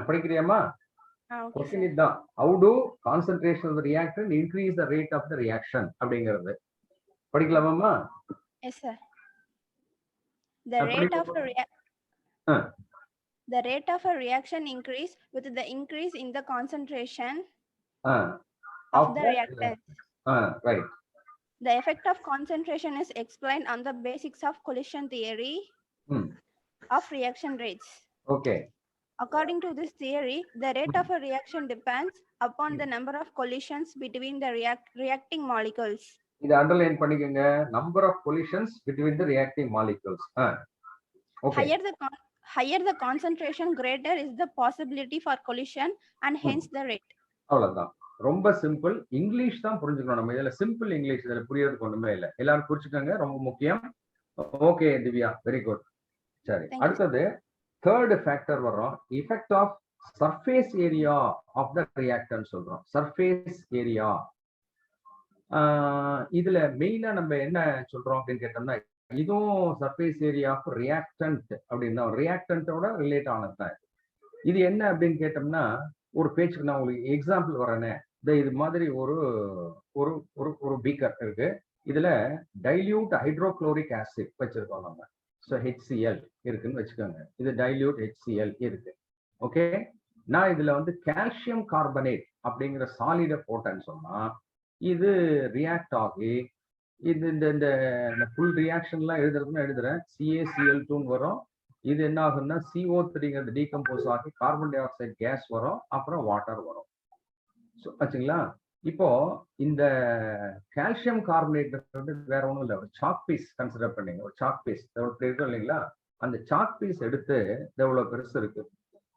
S1: படிக்கிறியாமா?
S5: Okay
S1: question
S5: sir.
S1: இதுதான். How do concentration of the reactant increase the rate of the reaction அப்படிங்கிறது படிக்கலாமாமா?
S5: Yes sir. The rate of a the rate of a reaction increase with the increase in the concentration of the reactant.
S1: Right.
S5: The effect of concentration is explained on the basics of collision theory of reaction rates.
S1: Okay.
S5: According to this theory, the rate of a reaction depends upon the number of collisions between the reacting molecules.
S1: இத அண்டர்லைன் பண்ணிக்கங்க. Number of collisions between the reacting molecules. Okay.
S5: Higher the concentration, greater is the possibility for collision and hence the rate.
S1: அவ்வளவுதான். ரொம்ப சிம்பிள். இங்கிலீஷ் தான் புரிஞ்சுக்கணும் நம்ம. இதுல சிம்பிள் இங்கிலீஷ் இதுல புரியறதுக்கு ஒண்ணுமே இல்ல. எல்லாரும் புரிஞ்சுக்கங்க, ரொம்ப முக்கியம். Okay Divya, very good. சரி, அடுத்தது தேர்ட் ஃபேக்டர் வர்றோம். Effect of surface area of the reactant சொல்றோம். சர்ஃபேஸ் ஏரியா இதுல மெயினா நம்ம என்ன சொல்றோம் அப்படின்னு கேட்டோம்னா, இதுவும் சர்ஃபேஸ் ஏரியா ஆஃப் ரியாக்டன்ட் அப்படின்னா ரியாக்டன்ட்டோட ரிலேட் ஆனது தான். இது என்ன அப்படின்னு கேட்டோம்னா, ஒரு பேச்சுக்கு நான் உங்களுக்கு எக்ஸாம்பிள் வரேனே, இது மாதிரி ஒரு ஒரு ஒரு பீக்கர் இருக்கு. இதுல டைல்யூட் ஹைட்ரோகுளோரிக் ஆசிட் வச்சிருக்கோம் நம்ம. ஸோ HCl இருக்குன்னு வச்சுக்கோங்க. இது டைல்யூட் HCl இருக்கு. ஓகே, நான் இதுல வந்து கால்சியம் கார்பனேட் அப்படிங்கிற சாலிட போட்டேன்னு சொன்னா இது ரியாக்ட் ஆகி இது இந்த ஃபுல் ரியாக்ஷன்லாம் எழுதுறதுன்னு எழுதுறேன். CaCl2 வரும். இது என்ன ஆகும்னா CO3 டீகம்போஸ் ஆகி கார்பன் டை ஆக்சைடு கேஸ் வரும், அப்புறம் வாட்டர் வரும். ஆச்சுங்களா? இப்போ இந்த கால்சியம் கார்பனேட் வந்து வேற ஒன்றும் இல்லை, ஒரு சாக் பீஸ் கன்சிடர் பண்ணீங்க. ஒரு சாக் பீஸ் இப்படி இருக்கும் இல்லைங்களா? அந்த சாக் பீஸ் எடுத்து எவ்வளவு பெருசு இருக்கு,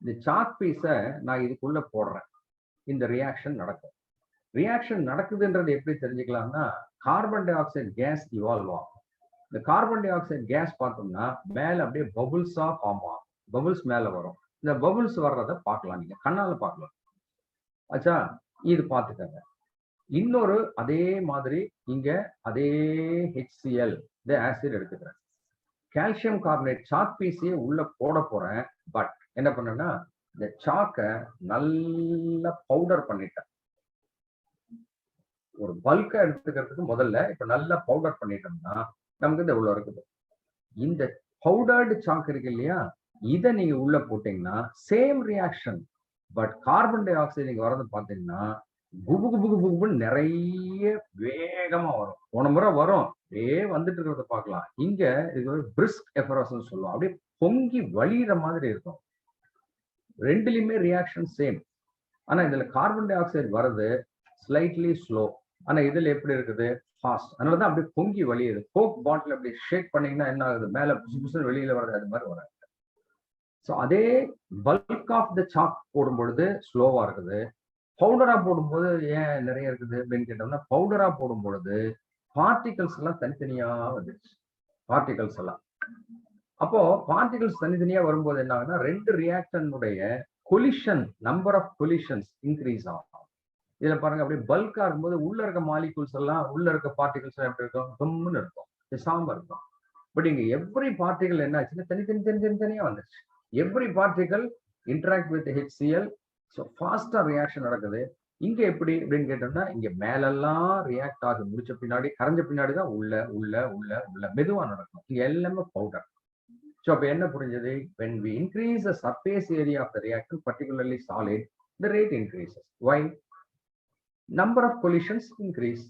S1: இந்த சாக் பீஸை நான் இதுக்குள்ள போடுறேன். இந்த ரியாக்ஷன் நடக்கும். ரியாக்ஷன் நடக்குதுன்றது எப்படி தெரிஞ்சுக்கலாம்னா, carbon dioxide gas evolve ஆகும். இந்த கார்பன் டை ஆக்சைடு கேஸ் பார்த்தோம்னா மேல அப்படியே பபுள்ஸா ஃபார்ம் ஆகும். பபுள்ஸ் மேல வரும். இந்த பபுள்ஸ் வர்றதை பார்க்கலாம், நீங்க கண்ணால பார்க்கலாம். ஆச்சா, இது பார்த்துக்கங்க. இன்னொரு அதே மாதிரி இங்க அதே HCl இந்த ஆசிட் எடுத்துக்கிறேன். கால்சியம் கார்பனேட் சாக் பீஸையே உள்ள போட போறேன். பட் என்ன பண்ணேன்னா, இந்த சாக்கை நல்லா பவுடர் பண்ணிட்டேன். ஒரு பல்கா எடுத்துக்கிறதுக்கு முதல்ல இப்ப நல்லா பவுடர் பண்ணிட்டோம்னா நமக்கு இந்த இவ்வளவு இருக்குது. இந்த பவுடர்டு சாக் இருக்கு இல்லையா, இதை நீங்க உள்ள போட்டீங்கன்னா same reaction, but carbon di oxide நீங்க வரது பார்த்தீங்கன்னா குபுன்னு நிறைய வேகமா வரும். போன முறை வரும், வந்துட்டு இருக்கிறத பார்க்கலாம். இங்க இது ஒரு பிரிஸ்க் எஃபரசன் சொல்லுவோம். அப்படியே பொங்கி வழியிற மாதிரி இருக்கும். ரெண்டுலயுமே ரியாக்ஷன் சேம். ஆனா இதுல கார்பன் டை ஆக்சைடு வருது ஸ்லைட்லி ஸ்லோ. ஆனா இதுல எப்படி இருக்குது? ஃபாஸ்ட். அதனாலதான் அப்படியே பொங்கி வழியுது. கோக் பாட்டில் அப்படி ஷேக் பண்ணீங்கன்னா என்ன ஆகுது? மேல புசு புசு வெளியில வர்றது, அது மாதிரி வராது. ஸோ அதே பல்க் ஆஃப் த சாக் போடும் பொழுது ஸ்லோவா இருக்குது. பவுடரா போடும்போது ஏன் நிறைய இருக்குது அப்படின்னு கேட்டோம்னா, பவுடரா போடும் பொழுது பார்ட்டிகல்ஸ் எல்லாம் தனித்தனியா வந்துருச்சு. பார்ட்டிகல்ஸ் எல்லாம் அப்போ பார்ட்டிகல்ஸ் தனித்தனியா வரும்போது என்ன ஆகுதுன்னா, ரெண்டு ரியாக்டனுடைய collision, number of collisions increase ஆகும். இதுல பாருங்க, அப்படியே பல்கா இருக்கும்போது உள்ள இருக்க மாலிகூல்ஸ் எல்லாம், உள்ள இருக்க பார்ட்டிகல்ஸ் எல்லாம் எப்படி இருக்கும்? கம்முன்னு இருக்கும், பேசாம இருக்கும். பட் இங்க எவ்ரி பார்ட்டிகல் என்ன ஆச்சுன்னா தனித்தனியா வந்துருச்சு. Every particle interact with HCl. So ஃபாஸ்டா ரியாக்ஷன் நடக்குது. இங்க எப்படி அப்படின்னு கேட்டோம்னா, இங்க மேலெல்லாம் ரியாக்ட் ஆகி முடிச்ச பின்னாடி, கரைஞ்ச பின்னாடிதான் உள்ள உள்ள உள்ள உள்ள மெதுவா நடக்கும். இங்க எல்லாமே பவுடர். ஸோ அப்ப என்ன புரிஞ்சது? when we increase the surface area of the reactant, particularly solid, the rate increases. Why? Number of collisions increase.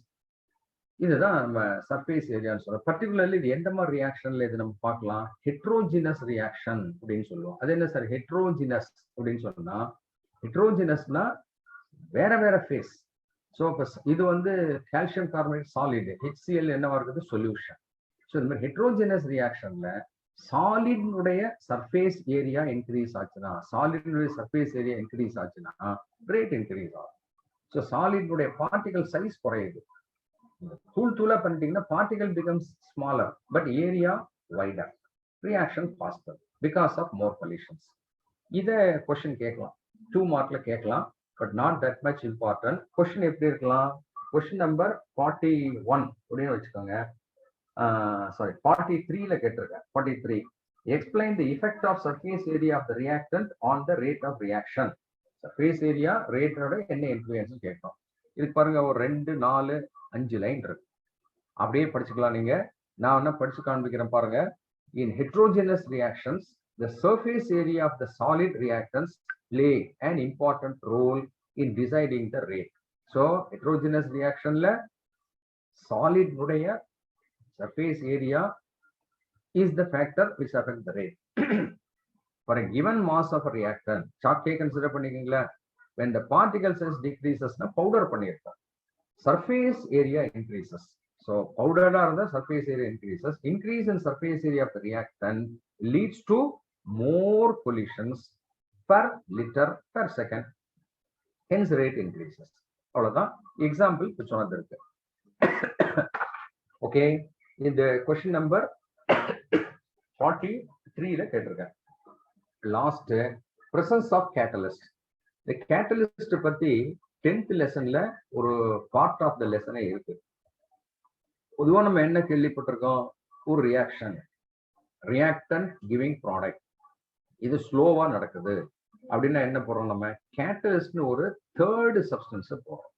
S1: இதுதான் நம்ம சர்ஃபேஸ் ஏரியான்னு சொல்றோம். பர்டிகுலர்லி இது எந்த மாதிரி ரியாக்ஷன்ல இது நம்ம பார்க்கலாம்? ஹெட்ரோஜினஸ் ரியாக்ஷன் அப்படின்னு சொல்லுவோம். அது என்ன சார் ஹெட்ரோஜினஸ் அப்படின்னு சொன்னா? ஹெட்ரோஜினஸ்னா வேற வேற ஃபேஸ். ஸோ இது கால்சியம் கார்பனேட் சாலிட், HCl என்னவா இருக்குது? சொல்யூஷன். ஸோ இந்த மாதிரி ஹெட்ரோஜினஸ் ரியாக்ஷன்ல சாலிட்னுடைய சர்ஃபேஸ் ஏரியா இன்க்ரீஸ் ஆச்சுன்னா, ரேட் இன்க்ரீஸ் ஆகும். ஸோ சாலிட்னுடைய பார்ட்டிகல் சைஸ் குறையுது. தூளா பண்ணிட்டீங்கன்னா particle becomes smaller but area wider, reaction faster because of more collisions. இதை கொஸ்டின் கேட்கலாம், 2 மார்க்ல கேட்கலாம், but not that much important. Question எப்படி இருக்கலாம்? கொஸ்டின் நம்பர் 41 அப்படின்னு வச்சுக்கோங்க. சாரி 43ல கேட்டிருக்கேன். 43 explain the effect of surface area of the reactant on the rate of reaction. Surface area ரேட்டோட என்ன இன்ஃப்ளூயன்ஸ் கேட்கும். இதுக்கு பாருங்க, ஒரு 2, 4, 5 லைன் இருக்கு. அப்படியே படிச்சுக்கலாம் நீங்க. நான் என்ன படிச்சு காண்பிக்கிறேன் பாருங்க. In heterogeneous reactions, the surface area of the solid reactants play an important role in deciding the rate. So heterogeneous reaction la solid உடைய surface area is the factor which affects the rate. For a given mass of a reactant, chalk consider பண்ணிக்கீங்களா? When the particle size decreases, na powder பண்ணிருக்கோம், surface area increases. So powder the surface area increases. Increase in surface area of the reactant leads to more collisions per liter per second. Hence rate increases. அவ்வளவுதான். எக்ஸாம்பிள் சொன்னது இருக்கு. ஓகே, இந்த கொஸ்டின் நம்பர் 43ல கேட்டிருக்கேன். Last presence of catalyst. இந்த கேட்டலிஸ்ட் பத்தி 10th லெசன்ல ஒரு பார்ட் ஆஃப் த லெசனே இருக்கு. பொதுவா நம்ம என்ன கேள்விப்பட்டிருக்கோம்? ஒரு ரியாக்ஷன், ரியாக்டன்ட் கிவிங் ப்ராடக்ட், இது ஸ்லோவா நடக்குது அப்படின்னா என்ன போறோம்? நம்ம கேட்டலிஸ்ட்னு ஒரு தேர்டு சப்ஸ்டன்ஸ் போறோம்.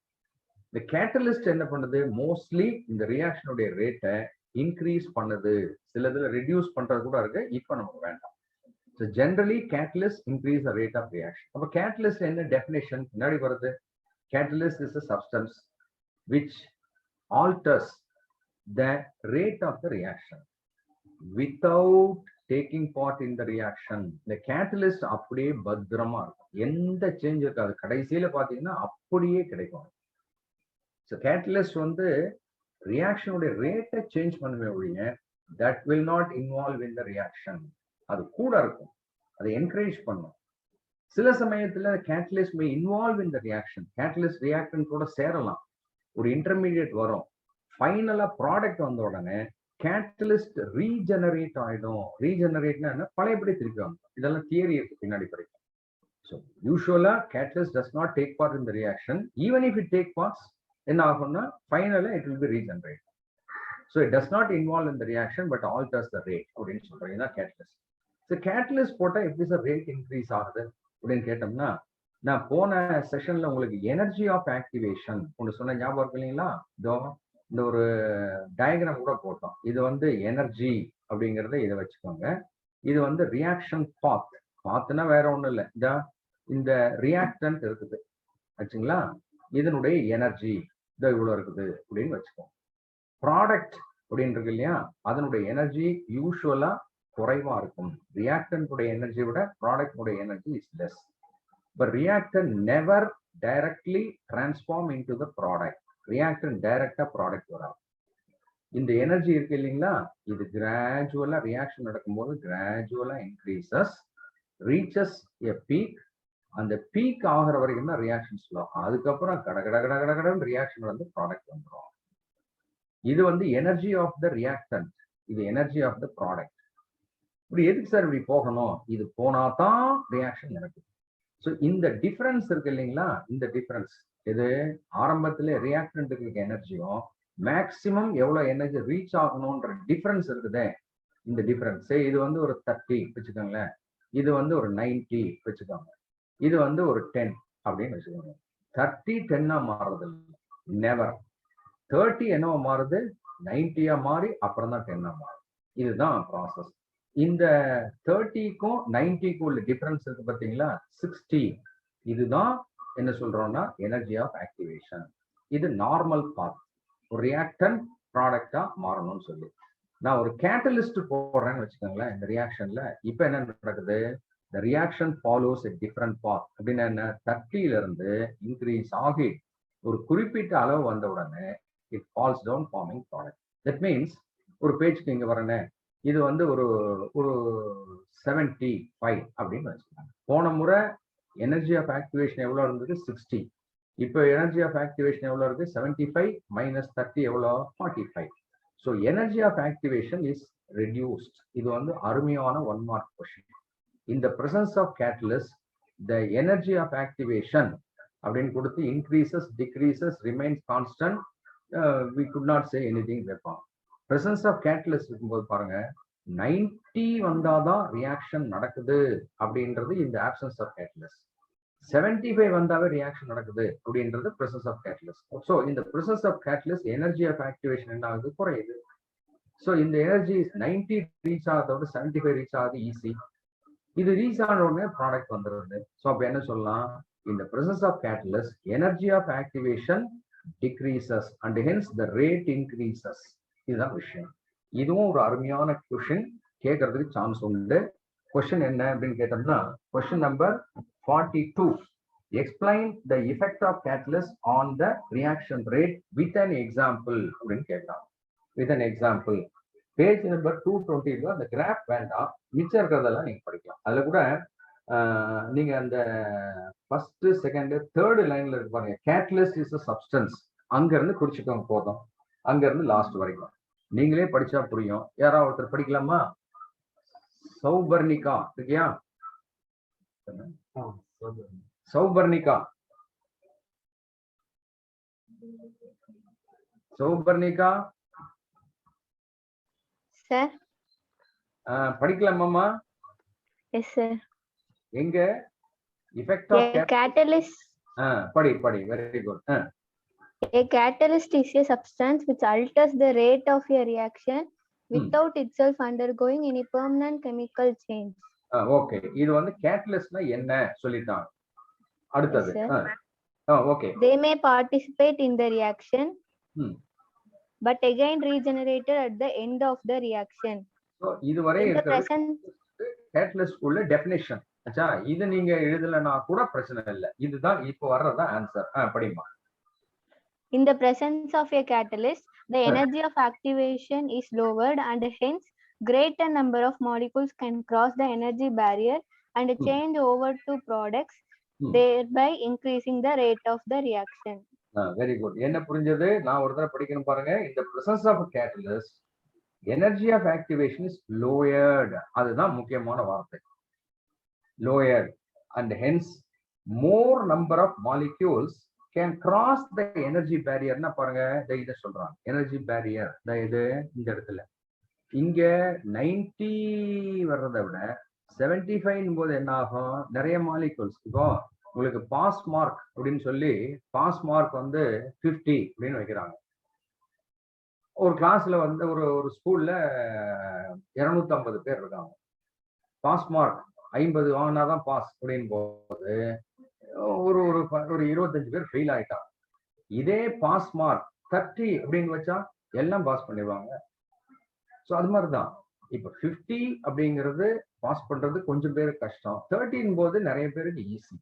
S1: இந்த கேட்டலிஸ்ட் என்ன பண்ணுது? மோஸ்ட்லி இந்த ரியாக்ஷனுடைய ரேட்டை இன்க்ரீஸ் பண்ணுது, சிலதுல ரெடியூஸ் பண்றது கூட இருக்கு. இப்ப நமக்கு வேண்டாம். So generally catalyst increase the rate of reaction. அப்போ கேட்டலிஸ்ட் என்ன டெஃபினேஷன் முன்னாடி வருது? Catalyst is a substance which alters the rate of the reaction without taking part in the reaction. The catalyst அப்படியே பத்திரமா இருக்கும், எந்த சேஞ்ச் இருக்காது. கடைசியில பாத்தீங்கன்னா அப்படியே கிடைக்கும். ஸோ கேட்டலிஸ்ட் ரியாக்ஷனுடைய ரேட்டை சேஞ்ச் பண்ணுவே ஒழிய that will not involve in the reaction. அது கூட இருக்கும், அதை என்கரேஜ் பண்ணும். சில சமயத்துல catalyst May involve in the reaction. Catalyst reactant கூட சேரலாம், ஒரு இன்டர்மீடியட் வரும். ஃபைனலா ப்ராடக்ட் வந்த உடனே கேட்டலிஸ்ட் ரீஜெனரேட் ஆயிடும். ரீஜெனரேட்னா என்ன? பழையபடி திருப்பி வந்துடும். இதெல்லாம் தியரி இருக்கு, பின்னாடி படிக்கும். ஸோ யூஸ்வலா catalyst does not take part in the reaction. Even if it take parts, என்ன ஆகும்னா ஃபைனலா it will be regenerate. So it does not involve in the reaction but altars the rate அப்படின்னு சொல்றீங்க தான் கேட்டலிஸ்ட். ஸோ கேட்டலிஸ்ட் போட்டா எப்படி சார் ரேட் இன்க்ரீஸ் ஆகுது அப்படின்னு கேட்டோம்னா, நான் போன செஷன்ல உங்களுக்கு எனர்ஜி ஆஃப் ஆக்டிவேஷன் ஒன்று சொன்ன ஞாபகம் இருக்கு இல்லைங்களா? இதோ இந்த ஒரு டயக்ராம் கூட போட்டோம். இது எனர்ஜி அப்படிங்கிறத இதை வச்சுக்கோங்க. இது ரியாக்ஷன் பாத்னா வேற ஒண்ணும் இல்லை. இந்த ரியாக்டன்ட் இருக்குது ஆச்சுங்களா? இதனுடைய எனர்ஜி இதோ இவ்வளவு இருக்குது அப்படின்னு வச்சுக்கோங்க. ப்ராடக்ட் அப்படின்னு இருக்கு இல்லையா, அதனுடைய எனர்ஜி யூஸ்வலா குறைவா இருக்கும். ரியாக்டன்ட் எனர்ஜி விட product energy is less. But reactant never directly transform into the product. Reactant டைரக்டா ப்ராடக்ட் வராது. இந்த எனர்ஜி இருக்கு இல்லைங்களா, இது கிராஜுவலா ரியாக்ஷன் நடக்கும்போது கிராஜுவலா இன்க்ரீசஸ், ரீச்சஸ் எ பீக். அந்த பீக் ஆகிற வரைக்கும் தான் ரியாக்ஷன் ஸ்லோ. அதுக்கப்புறம் கட கட கட கட கடன் ரியாக்ஷன் வந்து ப்ராடக்ட் வந்துடும். இது வந்து எனர்ஜி ஆஃப் த ரியாக்டன்ட், இது எனர்ஜி ஆஃப் த ப்ராடக்ட். இப்படி எதுக்கு சார் இப்படி போகணும், இது போனா தான் ரியாக்ஷன் நடக்குது. ஸோ இந்த டிஃபரன்ஸ் இருக்கு இல்லைங்களா, இந்த டிஃபரன்ஸ் இது ஆரம்பத்துல ரியாக்டன்ட்டுக்கு இருக்க எனர்ஜியும் மேக்சிமம் எவ்வளவு எனர்ஜி ரீச் ஆகணும்ன்ற டிஃபரன்ஸ் இருக்குதே, இந்த டிஃபரன்ஸ் இது வந்து ஒரு 30 வச்சுக்கோங்களேன், இது வந்து ஒரு 90 வச்சுக்கோங்க, இது வந்து ஒரு 10 அப்படின்னு வச்சுக்கோங்க. 30 10 மாறுறது நெவர். 30 என்னவா மாறுது, 90 மாறி அப்புறம் தான் 10 மாறும். இதுதான் ப்ராசஸ். இந்த 30க்கும் 90க்கும் உள்ள டிஃபரன்ஸ் இருக்கு பார்த்தீங்களா, 60. இதுதான் என்ன சொல்றோம்னா எனர்ஜி ஆஃப் ஆக்டிவேஷன். இது நார்மல் பாத், ஒரு ரியாக்டன் ப்ராடக்டா மாறணும்னு சொல்லி. நான் ஒரு கேட்டலிஸ்ட் போடுறேன்னு வச்சுக்கோங்களேன், இந்த ரியாக்ஷன்ல இப்ப என்ன நடக்குது, the reaction follows a different path. அப்படின்னா என்ன, 30ல இருந்து இன்க்ரீஸ் ஆகி ஒரு குறிப்பிட்ட அளவு வந்த உடனே it falls down forming product. That means ஒரு பேஜ்க்கு இங்க வரனே, இது வந்து ஒரு ஒரு 75 அப்படின்னு வச்சுக்கோங்க. போன முறை எனர்ஜி ஆஃப் ஆக்டிவேஷன் எவ்வளவு இருந்தது, 60. இப்போ எனர்ஜி ஆஃப் ஆக்டிவேஷன் எவ்வளவு இருக்கு, 75 மைனஸ் 30 எவ்வளோ, 45. So energy of activation is reduced. இது வந்து அருமையான 1 mark question. In the presence of catalyst, the energy of activation அப்படின்னு கொடுத்து increases, decreases, remains constant. We could not say anything வைப்போம். presence of catalyst இருக்கும்போது பாருங்க, 90 வந்தாதான் ரியாக்ஷன் நடக்குது அப்படின்றது இந்த absence of catalyst. 75 வந்தாவே ரியாக்ஷன் நடக்குது அப்படின்றது presence of catalyst. So in the presence of catalyst, energy of activation என்ன ஆகுது, குறையுது. So இந்த எனர்ஜி 90 ரீச் ஆகிறதோட 75 ரீச் ஆகுது ஈஸி. இது ரீச் ஆன உடனே ப்ராடக்ட் வந்துடுது. ஸோ அப்போ என்ன சொல்லலாம், இந்த presence of catalyst, energy of activation decreases and hence the rate increases. இதுதான் விஷயம். இதுவும் ஒரு அருமையான கொஸ்டின், கேட்கறதுக்கு சான்ஸ் உண்டு. கொஸ்டின் என்ன அப்படின்னு கேட்டோம்னா, question number 42. Explain the effect of catalyst on the reaction rate with an example அப்படின்னு கேட்கலாம். With an example. Page number 220 அந்த கிராஃப் வேண்டாம், மிச்சம் இருக்கிறதெல்லாம் நீங்க படிக்கலாம். அதுல கூட நீங்க அந்த ஃபர்ஸ்ட் செகண்ட் தேர்ட் லைன்ல இருக்கு பாருங்க, கேட்டலிஸ்ட் இஸ் அ சப்ஸ்டன்ஸ், அங்க இருந்து குறிச்சுக்கோங்க போதும், அங்க இருந்து லாஸ்ட் வரைக்கும் நீங்களே படிச்சா புரியும். யாராவது ஒருத்தர் படிக்கலாமா? சௌபர்ணிகா இருக்கியா? சௌபர்ணிகா, சௌபர்ணிகா
S6: சார்.
S1: படிக்கலாமாமா?
S6: Yes sir.
S1: எங்க effect of
S6: catalyst.
S1: படி very good.
S6: A catalyst is a substance which alters the rate of a reaction without itself undergoing any permanent chemical change.
S1: Okay, இது வந்து கேட்டலிஸ்ட்னா என்ன சொல்லிட்டாங்க. அடுத்தது okay,
S6: they may participate in the reaction but again regenerated at the end of the reaction.
S1: So இதுவரை இருக்கிறது கேட்டலிஸ்ட் உள்ள டெஃபினிஷன். அச்சா, இது நீங்க எழுதலனா கூட பிரச்சனை இல்லை, இதுதான் இப்போ வர்றதா answer. படிமா.
S6: In the presence of a catalyst, the energy of activation is lowered and hence greater number of molecules can cross the energy barrier and change over to products, thereby increasing the rate of the reaction.
S1: Very good. என்ன புரிஞ்சது? நான் ஒரு தடவை படிக்கணும் பாருங்க. In the presence of a catalyst, energy of activation is lowered. அதுதான் முக்கியமான வார்த்தை, lowered, and hence more number of molecules can cross the energy barrier. னா பாருங்க, இத சொல்றாங்க எனர்ஜி பேரியர். இது இந்த இடத்துல இங்க 90 வர்றதை விட 75 போது என்ன ஆகும், நிறைய மாலிகூல்ஸ். இப்போ உங்களுக்கு பாஸ் மார்க் அப்படின்னு சொல்லி பாஸ் மார்க் வந்து 50 அப்படின்னு வைக்கிறாங்க. ஒரு கிளாஸ்ல வந்து ஒரு ஸ்கூல்ல 250 பேர் இருக்காங்க. பாஸ் மார்க் 50 வாங்கினாதான் பாஸ் அப்படின்னு போது ஒரு 25 பேர் ஃபெயில் ஆயிட்டாங்க. இதே பாஸ் மார்க் 30 அப்படின்னு வச்சா எல்லாம் பாஸ் பண்ணிடுவாங்க. ஸோ அது மாதிரிதான் இப்ப 50 அப்படிங்கிறது பாஸ் பண்றது கொஞ்சம் பேருக்கு கஷ்டம், 30 போது நிறைய பேருக்கு ஈஸி.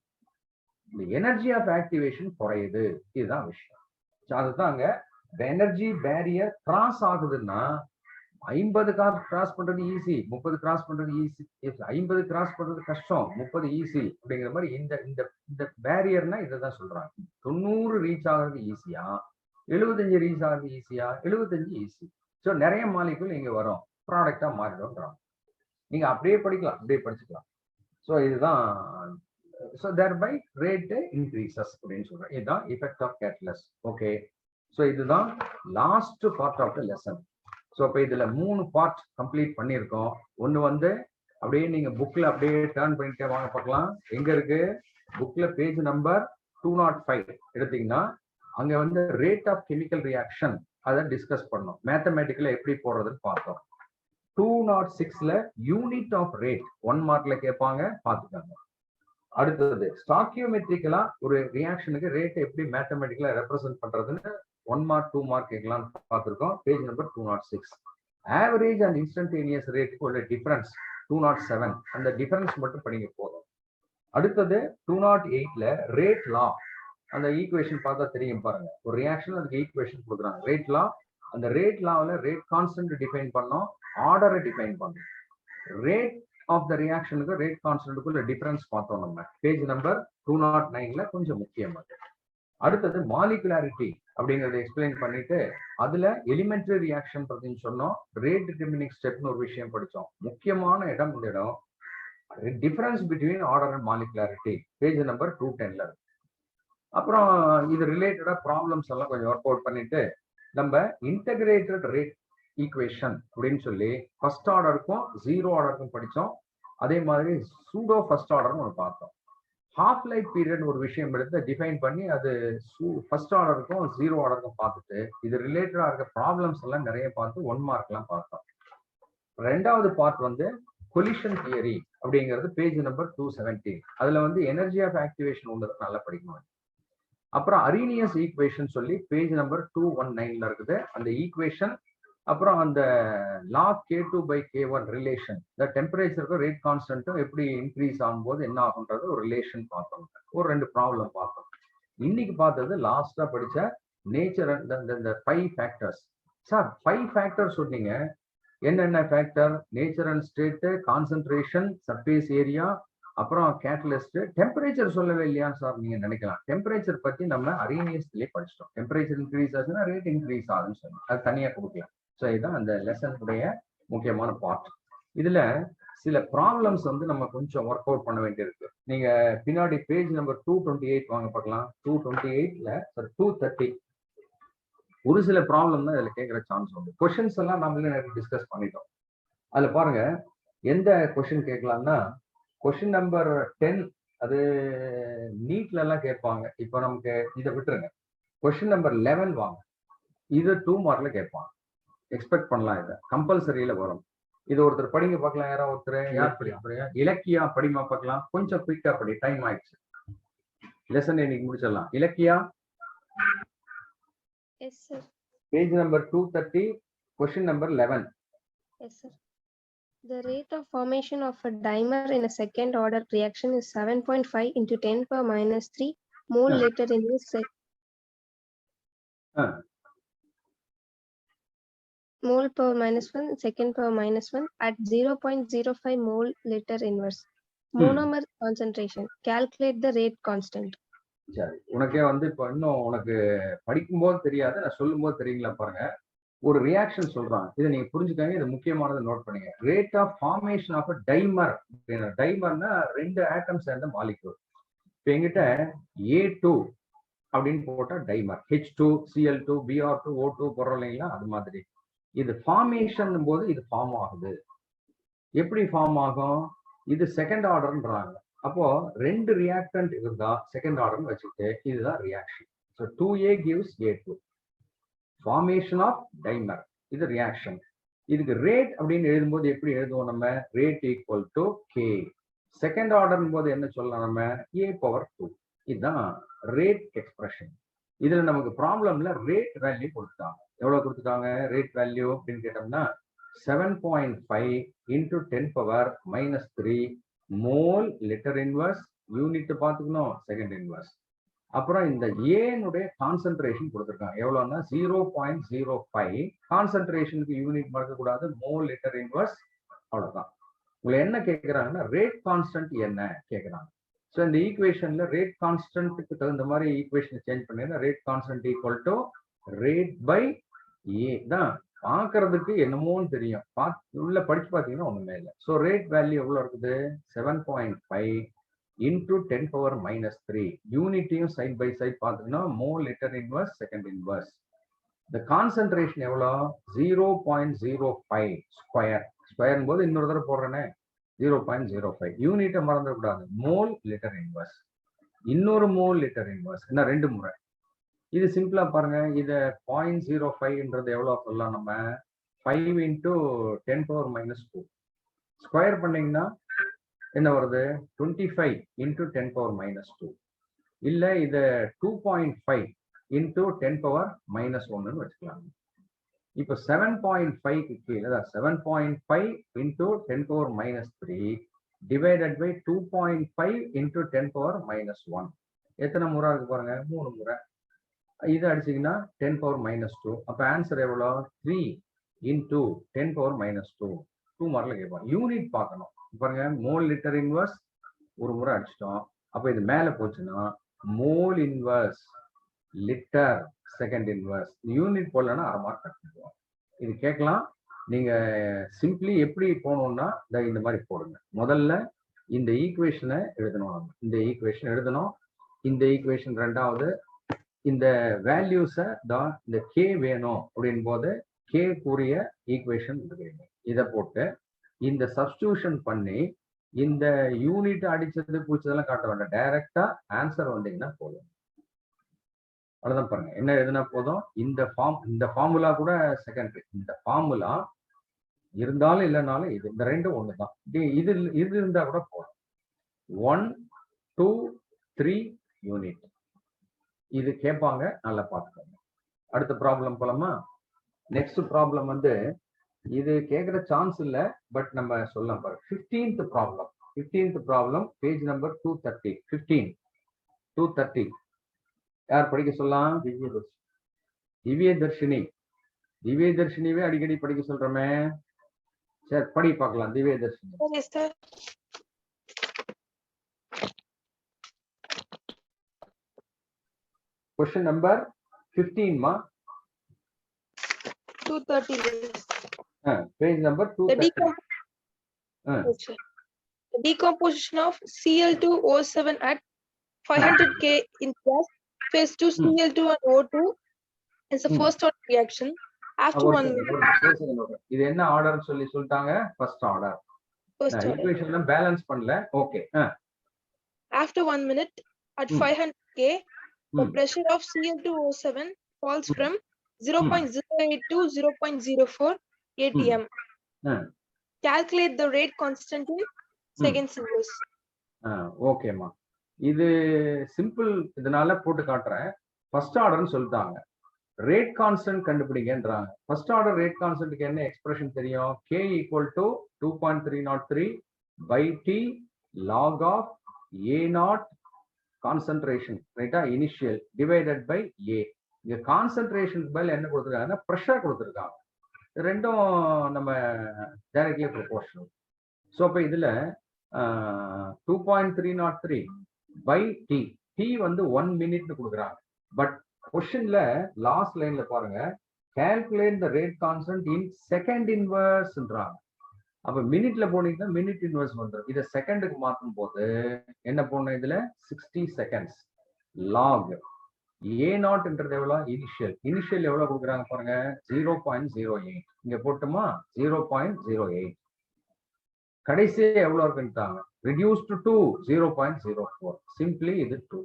S1: இந்த எனர்ஜி ஆஃப் ஆக்டிவேஷன் குறையுது, இதுதான் விஷயம். அதுதாங்க எனர்ஜி பேரியர் கிராஸ் ஆகுதுன்னா 50 கிராஸ் பண்றது ஈஸி, 30 கிராஸ் பண்றது ஈஸி, 50 கிராஸ் பண்றது கஷ்டம், 30 ஈஸி அப்படிங்கிற மாதிரி இந்த இந்த இந்த பேரியர்னா இதைதான் சொல்றாங்க. 90 ரீச் ஆகுறது ஈஸியா, 75 ரீச் ஆகுறது ஈஸியா, 75 ஈஸி. ஸோ நிறைய மாலிகுல் இங்க வரும், ப்ராடக்டா மாறிடும்ன்றாங்க. நீங்க அப்படியே படிக்கலாம், அப்படியே படிச்சுக்கலாம். ஸோ இதுதான், ஸோ thereby rate increases அப்படின்னு சொல்றேன். இதுதான் effect of catalyst. Okay, so இதுதான் last part of the lesson. So இப்போ இதுல 3 பார்ட் கம்ப்ளீட் பண்ணியிருக்கோம். ஒன்று வந்து அப்படியே நீங்க புக்ல அப்படியே டர்ன் பண்ணிட்டே வாங்க பார்க்கலாம். எங்க இருக்கு புக்ல பேஜ் நம்பர் 205 எடுத்தீங்கன்னா அங்க வந்து ரேட் ஆஃப் கெமிக்கல் ரியாக்ஷன் அதை டிஸ்கஸ் பண்ணோம். மேத்தமேட்டிக்கல எப்படி போடுறதுன்னு பார்த்தோம். 206ல யூனிட் ஆஃப் ரேட் 1 மார்க்ல கேட்பாங்க, பார்த்துக்காங்க. அடுத்தது ஸ்டாக்கியோமெட்ரிக்கலா ஒரு ரியாக்ஷனுக்கு ரேட் எப்படி மேத்தமெட்டிக்கலா ரெப்ரசென்ட் பண்றதுன்னு 1 மார்க் 2 மார்க் கேட்கலாம் பார்த்துருக்கோம். Page number 206. Average and instantaneous ரேட்டுக்கு உள்ள டிஃபரன்ஸ் 207, அந்த டிஃபரன்ஸ் மட்டும் படிங்க போதும். அடுத்தது 208ல ரேட் லா, அந்த ஈக்குவேஷன் பார்த்தா தெரியும் பாருங்க. ஒரு ரியாக்ஷன் அதுக்கு ஈக்குவேஷன் கொடுக்குறாங்க, ரேட் லா. அந்த ரேட் லாவில் ரேட் கான்ஸ்டன்ட் டிஃபைன் பண்ணோம், ஆர்டரை டிஃபைன் பண்ணோம். ரேட் ஆஃப் த ரியாக்ஷனுக்கு ரேட் கான்ஸ்டன்ட்டுக்குள்ள டிஃபரன்ஸ் பார்த்தோம் நம்ம பேஜ் நம்பர் 209ல, கொஞ்சம் முக்கியமானது. அடுத்தது மாலிகுலாரிட்டி அப்படிங்கறத எக்ஸ்பிளைன் பண்ணிட்டு அதுல எலிமெண்டரி ரியாக்ஷன் பத்தின்னு சொன்னோம். ரேட் டிட்டர்மினிங் ஸ்டெப்னு ஒரு விஷயம் படிச்சோம். முக்கியமான இடம் இந்த இடம், difference between order and molecularity, page number 210ல இருக்கு. அப்புறம் இது ரிலேட்டடா ப்ராப்ளம்ஸ் எல்லாம் கொஞ்சம் ஒர்க் அவுட் பண்ணிட்டு நம்ம இன்டகிரேட்டட் ரேட் ஈக்குவேஷன் அப்படின்னு சொல்லி ஃபர்ஸ்ட் ஆர்டருக்கும் 0 ஆர்டருக்கும் படித்தோம். அதே மாதிரி சூடோ ஃபர்ஸ்ட் ஆர்டர்னு ஒன்று பார்த்தோம். ஹாஃப் லைஃப் பீரியட் ஒரு விஷயம் எடுத்து டிஃபைன் பண்ணி அது ஃபர்ஸ்ட் ஆர்டருக்கும் 0 ஆர்டருக்கும் பார்த்துட்டு இது ரிலேட்டடா இருக்க ப்ராப்ளம்ஸ் எல்லாம் நிறைய பார்த்து 1 மார்க்லாம் பார்த்தோம். ரெண்டாவது பார்ட் வந்து கொலிஷன் தியரி அப்படிங்கிறது பேஜ் நம்பர் 217. அதுல வந்து எனர்ஜி ஆஃப் ஆக்டிவேஷன் உள்ளது நல்லா படிக்கணும். அப்புறம் அரீனியஸ் ஈக்குவேஷன் சொல்லி பேஜ் நம்பர் 219ல இருக்குது அந்த ஈக்குவேஷன். அப்புறம் அந்த லா K2/K1 ரிலேஷன், இந்த டெம்பரேச்சருக்கும் ரேட் கான்ஸ்டன்ட்டும் எப்படி இன்க்ரீஸ் ஆகும்போது என்ன ஆகுன்றது ஒரு ரிலேஷன் பார்த்தோம். ஒரு 2 ப்ராப்ளம் பார்த்தோம். இன்னைக்கு பார்த்தது லாஸ்டா படிச்ச நேச்சர் இந்த 5 ஃபேக்டர்ஸ். சார் 5 ஃபேக்டர் சொன்னீங்க, என்னென்ன factor? Nature and state, concentration, surface area, அப்புறம் கேட்டலிஸ்ட். டெம்பரேச்சர் சொல்லவே இல்லையா சார் நீங்க நினைக்கலாம். டெம்பரேச்சர் பத்தி நம்ம அரீனியஸ்லயே படிச்சிட்டோம். டெம்பரேச்சர் இன்க்ரீஸ் ஆச்சுன்னா ரேட் இன்க்ரீஸ் ஆகுதுன்னு சொன்னோம், அது தனியா கொடுக்கலாம். ஸோ இதுதான் அந்த லெசனுடைய முக்கியமான பார்ட். இதுல சில ப்ராப்ளம்ஸ் வந்து நம்ம கொஞ்சம் ஒர்க் அவுட் பண்ண வேண்டியிருக்கு. நீங்க பின்னாடி பேஜ் நம்பர் 228 வாங்க பார்க்கலாம். 228ல 230 ஒரு சில ப்ராப்ளம் தான் இதுல கேட்கிற சான்ஸ் உண்டு. கொஸ்டின்ஸ் எல்லாம் நம்மளே டிஸ்கஸ் பண்ணிட்டோம். அதுல பாருங்க எந்த கொஸ்டின் கேட்கலாம்னா கொஸ்டின் நம்பர் 10, அது நீட்ல எல்லாம் கேட்பாங்க. இப்போ நமக்கு இதை விட்டுருங்க. கொஸ்டின் நம்பர் 11 வாங்க, இது 2 மார்க்ல கேட்பாங்க. எக்ஸ்பெக்ட் பண்ணலாம், இதை கம்பல்சரியில வரும். இது ஒருத்தர் படிங்க பார்க்கலாம். யாரோ ஒருத்தர் யார் படிக்க? இலக்கியா படிமா பார்க்கலாம். கொஞ்சம் குயிக்கா படி, டைம் ஆயிடுச்சு. லெசன் இன்னைக்கு முடிச்சிடலாம். Ilakkiya,
S7: Yes, sir.
S1: Page number 230, question number 11.
S7: Yes, sir. The rate of formation of a dimer in a second order reaction is 7.5 into 10⁻³ mole liter in a mole power -1 second power -1 at 0.05 mole liter inverse. Monomer concentration. Calculate the rate constant.
S1: சரி, உனக்கே வந்து இப்போ இன்னும் உனக்கு படிக்கும்போது தெரியாது, நான் சொல்லும் போது தெரியுங்களா பாருங்க. ஒரு ரியாக்ஷன் சொல்றாங்க, இதை நீங்க புரிஞ்சுக்காங்க, இது முக்கியமானதை நோட் பண்ணுங்க. Rate of formation of dimer. டைமர்னா 2 ஆட்டம் சேர்ந்த மாலிக்யூல். இப்போ எங்கிட்ட A2 அப்படின்னு போட்டா timer, H2 Cl2 Br2 O2 போடுறோம் இல்லைங்களா, அது மாதிரி. இது ஃபார்மேஷன் போது இது ஃபார்ம் ஆகுது. எப்படி ஃபார்ம் ஆகும்? இது செகண்ட் ஆர்டர்ன்றாங்க. அப்போ 2 ரியாக்டன்ட் இருந்தா செகண்ட் ஆர்டர்னு வச்சுக்கிட்டு இதுதான் reaction. So 2A gives A2. Formation of dimer, இது ரியாக்ஷன். இதுக்கு ரேட் அப்படின்னு எழுதும்போது எப்படி எழுதுவோம் நம்ம? Rate equal to K. Second order போது என்ன சொல்லலாம் நம்ம? A⁻². இதுதான் ரேட் எக்ஸ்பிரஷன். இதுல நமக்கு ப்ராப்ளம்ல ரேட் வேல்யூ கொடுத்துட்டாங்க. எவ்வளவு கொடுத்துட்டாங்க ரேட் வேல்யூ அப்படின்னு கேட்டோம்னா 7.5 into 10 power minus 3 mole litre inverse. Unit பார்த்துக்கணும் செகண்ட் இன்வர்ஸ். அப்புறம் இந்த ஏனுடைய கான்சென்ட்ரேஷன் கொடுத்துருக்காங்க. எவ்வளவுன்னா 0.05. கான்சென்ட்ரேஷனுக்கு யூனிட் மறக்கக்கூடாது, மோல் லிட்டர் இன்வர்ஸ். அவ்வளவுதான். உங்களை என்ன கேட்கிறாங்கன்னா ரேட் கான்ஸ்டன்ட் என்ன கேட்கிறாங்க. ஸோ இந்த ஈக்குவேஷன்ல ரேட் கான்ஸ்டன்ட்டுக்கு தகுந்த மாதிரி ஈக்குவேஷன் சேஞ்ச் பண்ணீங்கன்னா rate constant equal to rate by A தான். பார்க்கறதுக்கு என்னமோன்னு தெரியும், உள்ள படிச்சு பார்த்தீங்கன்னா ஒண்ணுமே இல்லை. ஸோ ரேட் வேல்யூ எவ்வளோ இருக்குது 7.5 into 10 power minus 3. யூனிட்டையும் சைட் பை சைட் பார்த்தீங்கன்னா mole litre inverse second inverse. இந்த கான்சென்ட்ரேஷன் எவ்வளோ 0.05 ஸ்கொயர். ஸ்கொயர் போது இன்னொரு தடவை போடுறேனே 0.05. யூனிட்டை மறந்துடக்கூடாது, மோல் லிட்டர் இன்வர்ஸ். இன்னொரு மோல் லிட்டர் இன்வர்ஸ். என்ன 2 முறை. இது சிம்பிளா பாருங்க. இதை 0.05ன்றது எவ்வளோ சொல்லலாம் நம்ம 5 into 10 power minus 2. ஸ்கொயர் பண்ணீங்கன்னா என்ன வருது 25 into 10 power minus 2. இல்ல இத 2.5 into 10 power minus 1 வச்சுக்கலாம். இப்போ 7.5க்கு கீழே 7.5 into 10 power minus 3 divided by 2.5 into 10 power minus 1. எத்தனை முறை இருக்கு பாருங்க 3 முறை. இது அடிச்சீங்கன்னா 10 power minus 2. அப்ப ஆன்சர் எவ்வளோ 3 into 10 power minus 2. 2 முறையில் கேட்பாங்க. யூனிட் பார்க்கணும் பாருங்க. மோல் லிட்டர் இன்வர்ஸ் ஒரு முறை அடிச்சிட்டோம். அப்ப இது மேல போச்சுன்னா mole inverse litre second inverse. Unit போடலன்னா அரை மார்க் கட்டுவோம். இது கேட்கலாம். நீங்க சிம்பிளி எப்படி போகணும்னா இந்த மாதிரி போடுங்க. முதல்ல இந்த ஈக்குவேஷனை எழுதணும். இந்த ஈக்குவேஷன் எழுதணும். இந்த ஈக்குவேஷன் ரெண்டாவது இந்த வேல்யூஸை தான் இந்த கே வேணும் அப்படின் போது கே கூறிய ஈக்குவேஷன் எழுதுவீங்க. இதை போட்டு இந்த சப்ஸ்டியூஷன் பண்ணி இந்த யூனிட் அடிச்சது பூச்சதெல்லாம் காட்ட வேண்டாம். டைரக்டா ஆன்சர் வந்தீங்கன்னா போதும். அவ்வளவுதான். பாருங்க என்ன எழுதுனா போதும். இந்த ஃபார்முலா கூட செகண்டரி. இந்த ஃபார்முலா இருந்தாலும் இல்லைனாலும் இது இந்த ரெண்டும் ஒண்ணுதான். இது இருந்தா கூட போதும். 1 2 3 யூனிட் இது கேட்பாங்க. நல்லா பார்த்துக்கோங்க. அடுத்த ப்ராப்ளம் போலாமா? நெக்ஸ்ட் ப்ராப்ளம் இது கேட்கிற சான்ஸ் இல்ல, பட் நம்ம சொல்லலாம் பாருங்க. 15th problem page number 230. 230 யார் படிக்க சொல்லலாம்? திவ்யதர்ஷினிவே அடிக்கடி படிக்க சொல்றமே. சரி படி பார்க்கலாம். திவ்யதர்ஷினி கொஸ்டின் நம்பர் 15 மா
S8: 230.
S1: Page number 230.
S8: The decomposition of Cl2O7 at 500 K in gas phase 2 Cl2 and O2 is the first order reaction. After 1 minute.
S1: இது என்ன ஆர்டர் சொல்லிட்டாங்க? First order. ஈக்குவேஷன்ல பேலன்ஸ் பண்ணல. Okay.
S8: After 1 minute at 500 K, the pressure of Cl2O7 falls from 0.08 to 0.04 atm. Calculate the rate constant in seconds inverse.
S1: ஓகேமா. இது சிம்பிள். இதனால போட்டு காட்டுறேன். ஃபர்ஸ்ட் ஆர்டர்னு சொல்லிட்டாங்க. ரேட் கான்ஸ்டன்ட் கண்டுபிடிங்கன்றாங்க. ஃபர்ஸ்ட் ஆர்டர் ரேட் கான்ஸ்டன்ட்க்கு என்ன எக்ஸ்பிரஷன் தெரியும்? K = 2.303 by T log of A0 concentration ரைட்டா இனிஷியல் டிவைடட் பை A. இங்க கான்சென்ட்ரேஷன் பதில் என்ன கொடுத்துருக்காங்கன்னா ப்ரெஷர் கொடுத்துருக்காங்க. ரெண்டும் நம்ம டைரக்ட்லி ப்ரொபோர்ஷனல். ஸோ அப்போ இதுல 2.303 by T 1 மினிட்னு கொடுக்குறாங்க. பட் கொஸ்டின்ல லாஸ்ட் லைன்ல பாருங்க, calculate the rate constant in second inverseன்றாங்க. அப்ப மினிட்ல போனீங்கன்னா மினிட் இன்வர்ஸ் வந்துடும். இதை செகண்டுக்கு மாற்றும் போது என்ன போடணும்? இதுல 60 செகண்ட்ஸ் லாக் A0ன்றது எவ்வளவு? இனிஷியல் எவ்வளவு கொடுக்குறாங்க பாருங்க 0.08. இங்க போட்டுமா 0.08. கடைசி எவ்வளவு இருக்குன்ட்டாங்க reduced to 0.04. சிம்பிளி இது 2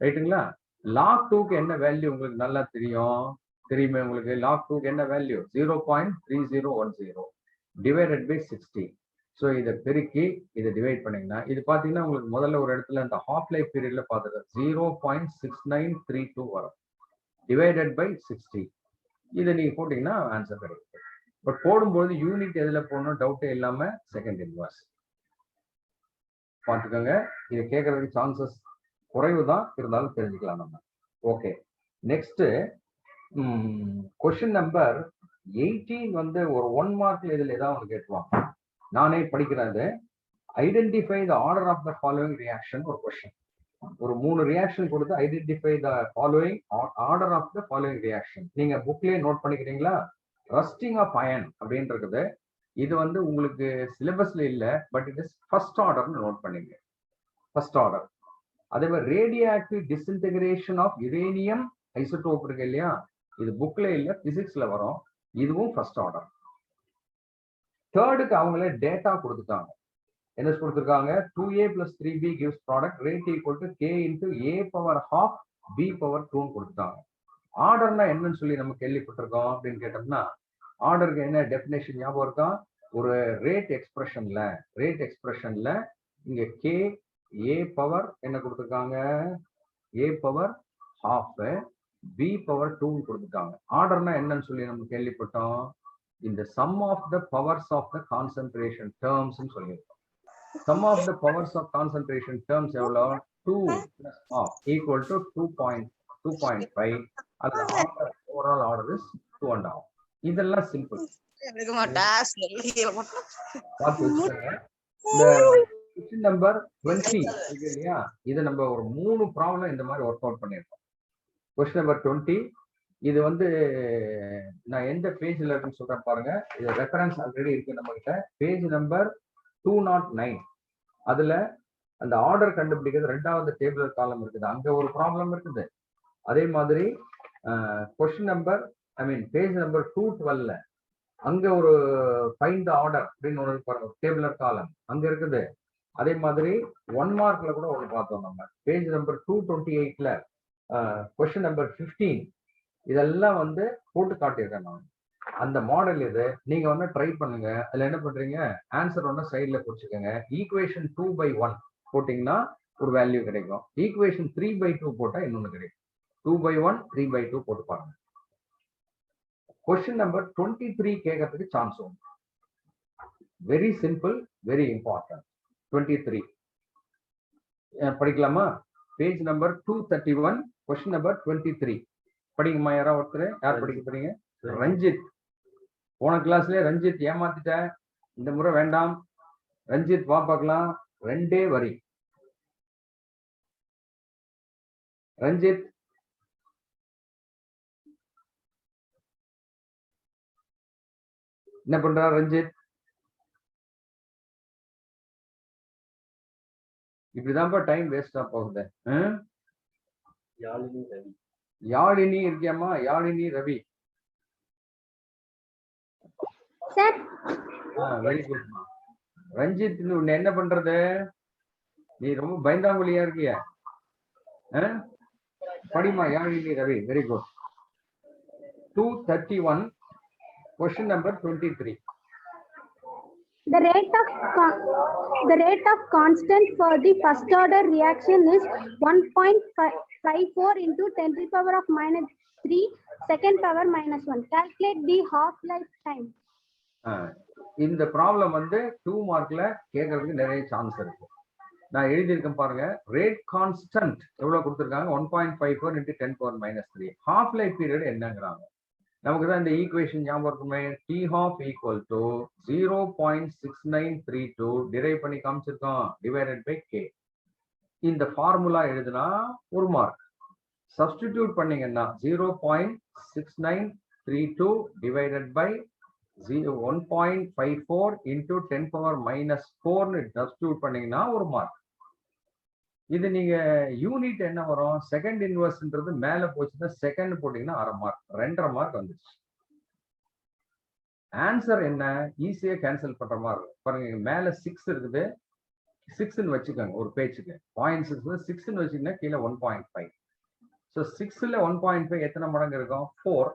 S1: ரைட்டுங்களா? லாக் 2க்கு என்ன வேல்யூ உங்களுக்கு நல்லா தெரியுமே உங்களுக்கு. லாக் 2க்கு என்ன வேல்யூ 0.3010 divided by 60. ஸோ இதை பெருக்கி இதை டிவைட் பண்ணீங்கன்னா இது பார்த்தீங்கன்னா உங்களுக்கு முதல்ல ஒரு இடத்துல இந்த ஹாஃப் லைஃப் பீரியட்ல பார்த்துட்டு 0.6932 வரும் டிவைடட் பை 60. இதை நீங்க போட்டீங்கன்னா ஆன்சர் கிடைக்கும். பட் போடும்போது யூனிட் எதுல போடணும் டவுட்டே இல்லாம செகண்ட் இன்வர்ஸ் பார்த்துக்கோங்க. இதை கேட்கறதுக்கு சான்சஸ் குறைவு தான், இருந்தாலும் தெரிஞ்சுக்கலாம் நம்ம. ஓகே, நெக்ஸ்ட் கொஸ்டின் நம்பர் 18 வந்து ஒரு 1 மார்க்ல இதுல ஏதாவது ஒன்று கேட்டுவாங்க. நானே படிக்கிறது. Identify the order of the following reaction ஒரு கொஸ்டின். ஒரு 3 ரியாக்ஷன் கொடுத்து identify the following order of the following reaction. நீங்க புக்லயே நோட் பண்ணிக்கிறீங்களா? ரஸ்டிங் ஆஃப் அயன் அப்படின்றது இது வந்து உங்களுக்கு சிலபஸ்ல இல்ல, பட் இட் இஸ் ஃபர்ஸ்ட் ஆர்டர்னு நோட் பண்ணிங்க. First order. அதே மாதிரி radioactive disintegration of uranium isotope இருக்கு இல்லையா, இது புக்ல இல்ல பிசிக்ஸ்ல வரும். இதுவும் ஃபர்ஸ்ட் ஆர்டர். தேர்டுக்கு அவங்களே டேட்டா கொடுத்துட்டாங்க. என்ன கொடுத்துருக்காங்க? 2a + 3b gives product rate equal to k into a power half b power 2 கொடுத்துட்டாங்க. ஆர்டர்னா என்னன்னு சொல்லி நம்ம கேள்விப்பட்டிருக்கோம் அப்படின்னு கேட்டோம்னா, ஆர்டருக்கு என்ன டெஃபினேஷன் ஞாபகம் இருக்கா? ஒரு ரேட் எக்ஸ்பிரஷன்ல இங்க k a பவர் என்ன கொடுத்துருக்காங்க? a power half b power 2 கொடுத்துட்டாங்க. ஆர்டர்னா என்னன்னு சொல்லி நம்ம கேள்விப்பட்டோம்? இந்த sum of the powers of the concentration terms ன்னு சொல்லியிருக்கோம். sum of the powers of concentration terms எவ்வளோ? 2 plus half equal to 2.5. அது ஓவரால் ஆர்டர் இஸ் 2.5. இதெல்லாம் சிம்பிள். கொஸ்டின் நம்பர் 20 இருக்கு இல்லையா, இதை நம்ம ஒரு 3 ப்ராப்ளம் இந்த மாதிரி ஒர்க் அவுட் பண்ணியிருக்கோம். கொஸ்டின் நம்பர் 20 இது வந்து நான் எந்த பேஜ்ல இருக்குன்னு சொல்றேன் பாருங்க. இது ரெஃபரன்ஸ் ஆல்ரெடி இருக்கு நம்ம கிட்ட. Page number 209. அதுல அந்த ஆர்டர் கண்டுபிடிக்கிறது 2வது டேபிள் காலம் இருக்குது, அங்க ஒரு ப்ராப்ளம் இருக்குது. அதே மாதிரி கொஸ்டின் நம்பர் பேஜ் நம்பர் 212 அங்க ஒரு ஃபைண்ட் த ஆர்டர் அப்படின்னு ஒன்று பாருங்க, டேபிளர் காலம் அங்க இருக்குது. அதே மாதிரி 1 மார்க்ல கூட ஒன்று பார்த்தோம் நம்ம. பேஜ் நம்பர் 228ல கொஸ்டின் நம்பர் 15 இதெல்லாம் வந்து போட்டு காட்டியிருக்கேன் நான். அந்த மாடல் இது நீங்க வந்து ட்ரை பண்ணுங்க. அதுல என்ன பண்றீங்க? ஆன்சர் ஒன்று சைட்ல குறிச்சுக்கோங்க. ஈக்குவேஷன் 2/1 போட்டீங்கன்னா ஒரு வேல்யூ கிடைக்கும். ஈக்குவேஷன் 3/2 போட்டா இன்னொன்னு கிடைக்கும். 2/1 3/2 போட்டு பாருங்க. கொஸ்டின் நம்பர் 23 கேட்கறதுக்கு சான்ஸ் உண்டு. Very simple, very important. 23 படிக்கலாமா? Page number 231 question number 23 படிக்குமா? யாராவது ஒருத்தர் யார் படிக்க போறீங்க? ரஞ்சித். போன கிளாஸ்ல ரஞ்சித் ஏமாத்திட்ட, இந்த முறை வேண்டாம். ரஞ்சித் வா பார்க்கலாம். 2 வரி. ரஞ்சித் என்ன பண்றா? ரஞ்சித் இப்படிதான்ப்பா டைம் வேஸ்டா போகுது.
S4: யாழினி ரவி.
S1: யாழினி இருக்கியாமா? யாழினி ரவி. Very good. ரஞ்சித் உன்னை என்ன பண்றது? நீ ரொம்ப பயந்தாங்குழியா இருக்கிய. படிமா Yazhini Ravi. Very good. 231 question number 23.
S9: The rate of constant for the first order reaction is 1.54 into 10 to the power of -3 second power -1. Calculate the half life time.
S1: இந்த ப்ராப்ளம் வந்து 2 மார்க்ல கேட்கறதுக்கு நிறைய சான்ஸ் இருக்கு. நான் எழுதியிருக்கேன் பாருங்க. ரேட் கான்ஸ்டன்ட் எவ்வளவு கொடுத்துருக்காங்க? 1.54 into 10 power -3. Half life period என்னங்கிறாங்க. நமக்கு தான் இந்த ஈக்குவேஷன் ஞாபகம் இருக்குமே. T half equal to 0.6932 derive பண்ணி காமிச்சிருக்கோம், டிவைடட் பை K. இந்த ஃபார்முலா எழுதுனா 1 மார்க். சப்ஸ்டிடியூட் பண்ணீங்கன்னா 0.6932 divided by 1.54 into 10 power -4 substitute பண்ணீங்கன்னா 1 மார்க். இது நீங்க யூனிட் என்ன வரும்? செகண்ட் இன்வர்ஸ்ன்றது மேல போச்சுன்னா செகண்ட் போட்டீங்கன்னா 1/2 மார்க், 2.5 மார்க் வந்துச்சு. ஆன்சர் என்ன? ஈஸியா கேன்சல் பண்ற மாதிரி இருக்கும் பாருங்க. மேல 6 இருக்குது, 6ன்னு வச்சுக்கோங்க ஒரு பேஜுக்கு. 0.6 6ன்னு வச்சுக்கோங்க. கீழே 1.5. ஸோ 6ல 1.5 எத்தனை மடங்கு இருக்கும்? 4.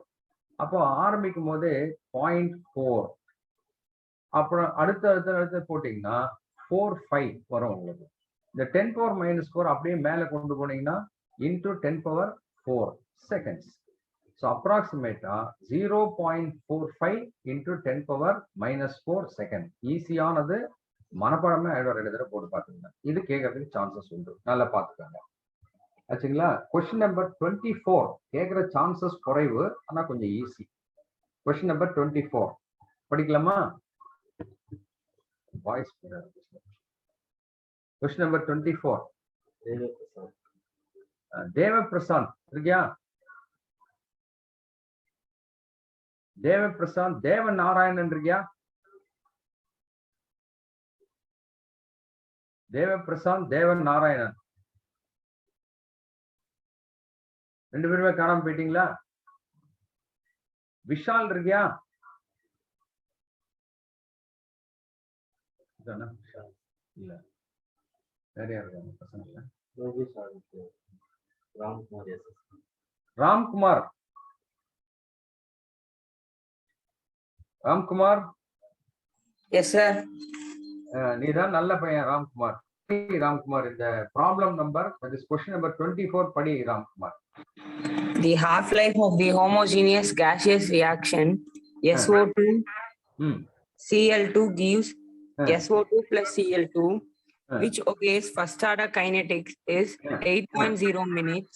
S1: அப்போ ஆரம்பிக்கும் போது 0.4 அப்புறம் அடுத்து போட்டீங்கன்னா 4 5 வரும் உங்களுக்கு. இந்த 10 power minus 4 அப்படியே மேல கொண்டு போனீங்கன்னா into 10 power 4 seconds. So approximate 0.45 into 10 power minus 4 second. ஈஸியானது மனப்பாடமே ஆயிடும். 2 தடவை போட்டு பாத்துங்க. இது கேட்கறதுக்கு சான்சஸ் உண்டு. நல்லா பாத்துக்கோங்க. ஆச்சுங்களா? கொஸ்டின் நம்பர் 24 கேட்கிற சான்சஸ் குறைவு, ஆனா கொஞ்சம் ஈஸி. கொஸ்டின் நம்பர் 24 படிக்கலாமா? வாய்ஸ் கொஸ்டின் நம்பர் 24 தேவபிரசாந்த் இருக்கியா? தேவபிரசாந்த் தேவன் நாராயணன் இருக்கியா? தேவபிரசாந்த் தேவன் நாராயணன் 2 பேருமே காணாம போயிட்டீங்களா? விஷால் இருக்கியா? இல்ல வேற யார் இருக்காங்க பசங்க? Ramkumar Ramkumar
S10: yes sir.
S1: நீதான் நல்ல பையன் ராம்குமார். ராம்குமார் இந்த ப்ராப்ளம் நம்பர் கொஸ்டின் நம்பர் 24 படி Ramkumar.
S10: The half-life of the homogeneous gaseous reaction SO2 Cl2 gives SO2 plus Cl2, which obeys first order kinetics is 8.0 minutes.